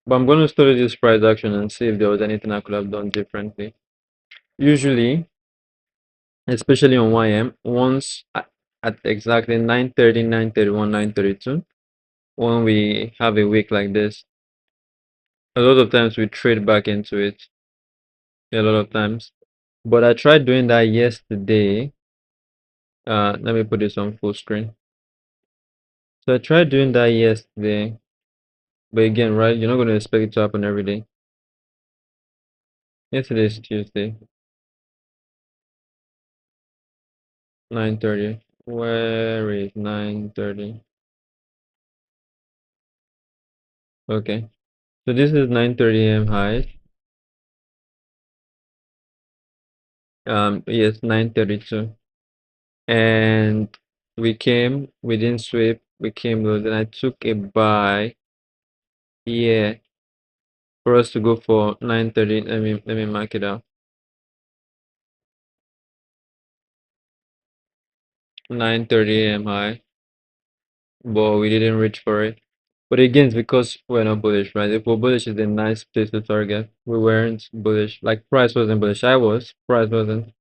But I'm going to study this price action and see if there was anything I could have done differently. Usually, especially on YM, once at exactly 9:30, 9:31, 9:32, when we have a week like this, a lot of times we trade back into it. A lot of times. But I tried doing that yesterday. Let me put this on full screen. So I tried doing that yesterday, but again, right, you're not going to expect it to happen every day. Yesterday is Tuesday, 9:30. Where is 9:30? Okay. So this is 9:30 a.m. high. Yes, 9:32. And we didn't sweep, we came low. Then I took a buy here for us to go for 9:30. Let me mark it out. 9:30 a.m. high, but we didn't reach for it. But again, it's because we're not bullish, right? If we're bullish, it's a nice place to target. We weren't bullish. Like price wasn't bullish. I was. Price wasn't.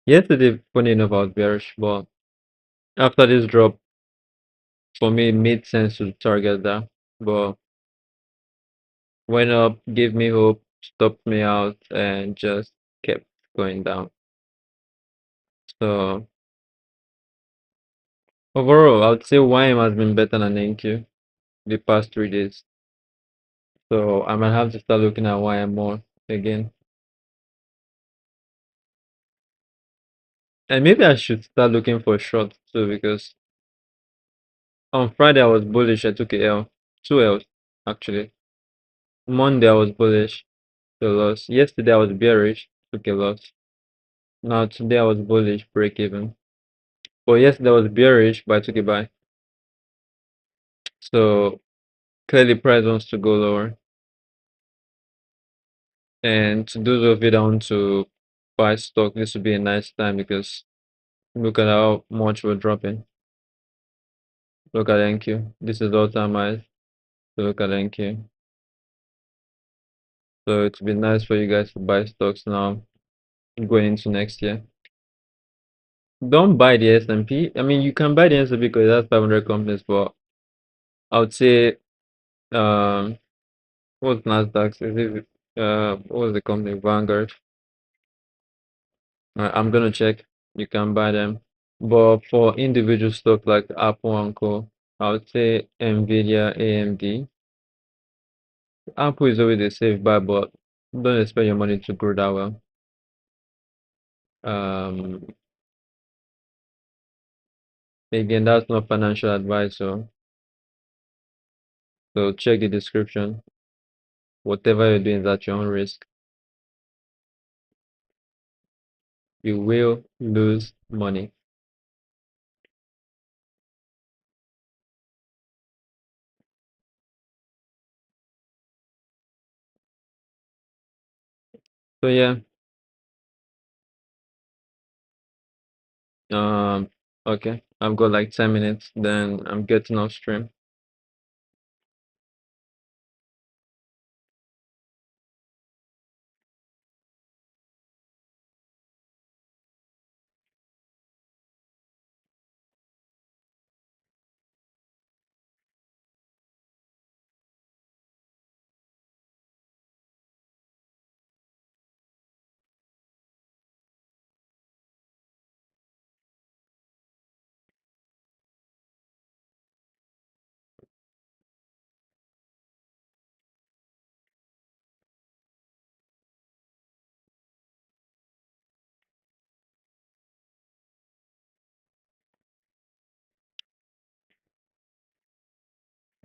Yesterday, funny enough, I was bearish, but after this drop, for me, it made sense to target that. But went up, gave me hope, stopped me out, and just kept going down. So overall, I would say YM has been better than NQ the past 3 days. So I might have to start looking at YM more again. And maybe I should start looking for shorts too, because on Friday I was bullish, I took a L. Two L's actually. Monday I was bullish, took a loss. Yesterday I was bearish, took a loss. Now today I was bullish, break even. But yesterday I was bearish, but I took a buy. So clearly price wants to go lower. And to those of you that want to buy stock, this would be a nice time because look at how much we're dropping. Look at NQ. This is all-time high. So look at NQ. So it would be nice for you guys to buy stocks now going into next year. Don't buy the S&P. I mean, you can buy the S&P because it has 500 companies, but I would say, um, what's Nasdaq? Is it, what was the company? Vanguard. I'm gonna check. You can buy them. But for individual stocks like Apple and Co, I would say Nvidia, AMD. Apple is always a safe buy, but don't expect your money to grow that well. Um, Again, that's not financial advice, so check the description. Whatever you're doing is at your own risk. You will lose money. So yeah, um, okay. I've got like 10 minutes, then I'm getting off stream.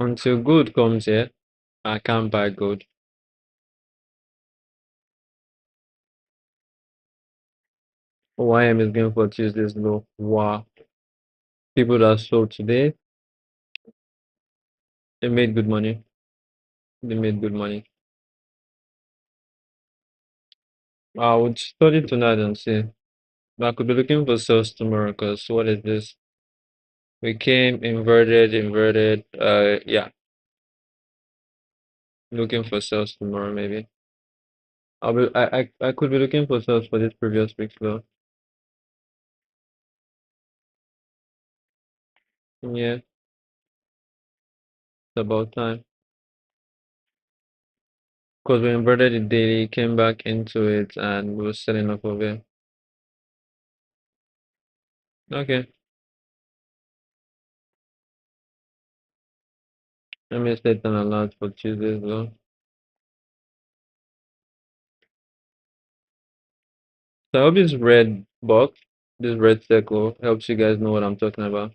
Until gold comes here, I can't buy gold. YM is going for Tuesday's low. Wow. People that sold today, they made good money. They made good money. I would study tonight and see. But I could be looking for sales tomorrow because what is this? We came inverted, inverted. Yeah. Looking for sales tomorrow, maybe. I could be looking for sales for this previous week's low. Yeah, it's about time. Because we inverted it daily, came back into it, and we were selling off of it. Okay, let me set an alert for Tuesday's low. So I hope this red box, this red circle, helps you guys know what I'm talking about.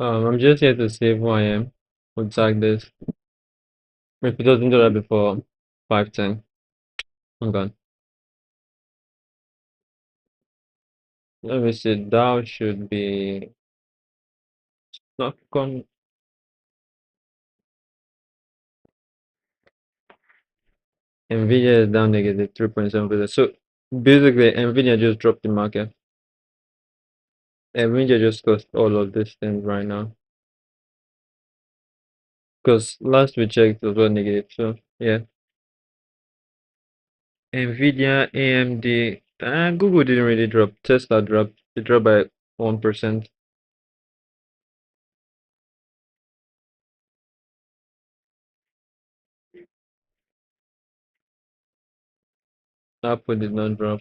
I'm just here to save who I am. We'll tag this. If it doesn't do that before 5:10, I'm gone. Let me see. Dow should be not con. Nvidia is down negative 3.7%. So basically, Nvidia just dropped the market. Nvidia just cost all of these things right now. Because last we checked, it was negative. So yeah, Nvidia, AMD, Google didn't really drop. Tesla dropped. It dropped by 1%. Apple did not drop.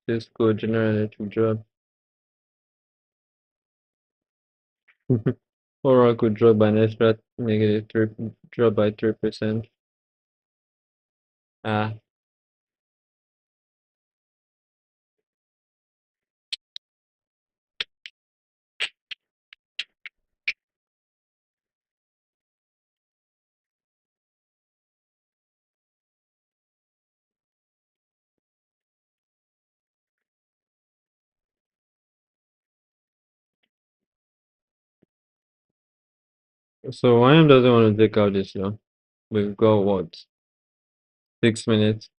Cisco generally to drop. Oracle drop by an extra negative 3, drop by 3%. Ah, So I am doesn't want to take out this now. We've got what? 6 minutes.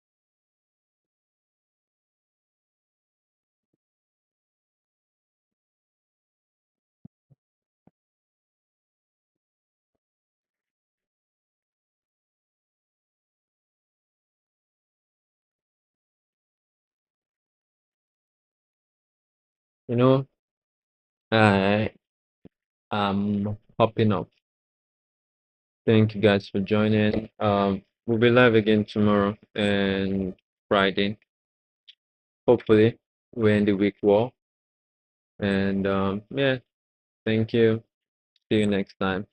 You know, I am hopping up. Thank you guys for joining. We'll be live again tomorrow and Friday. Hopefully, we're in the week well. And yeah, thank you. See you next time.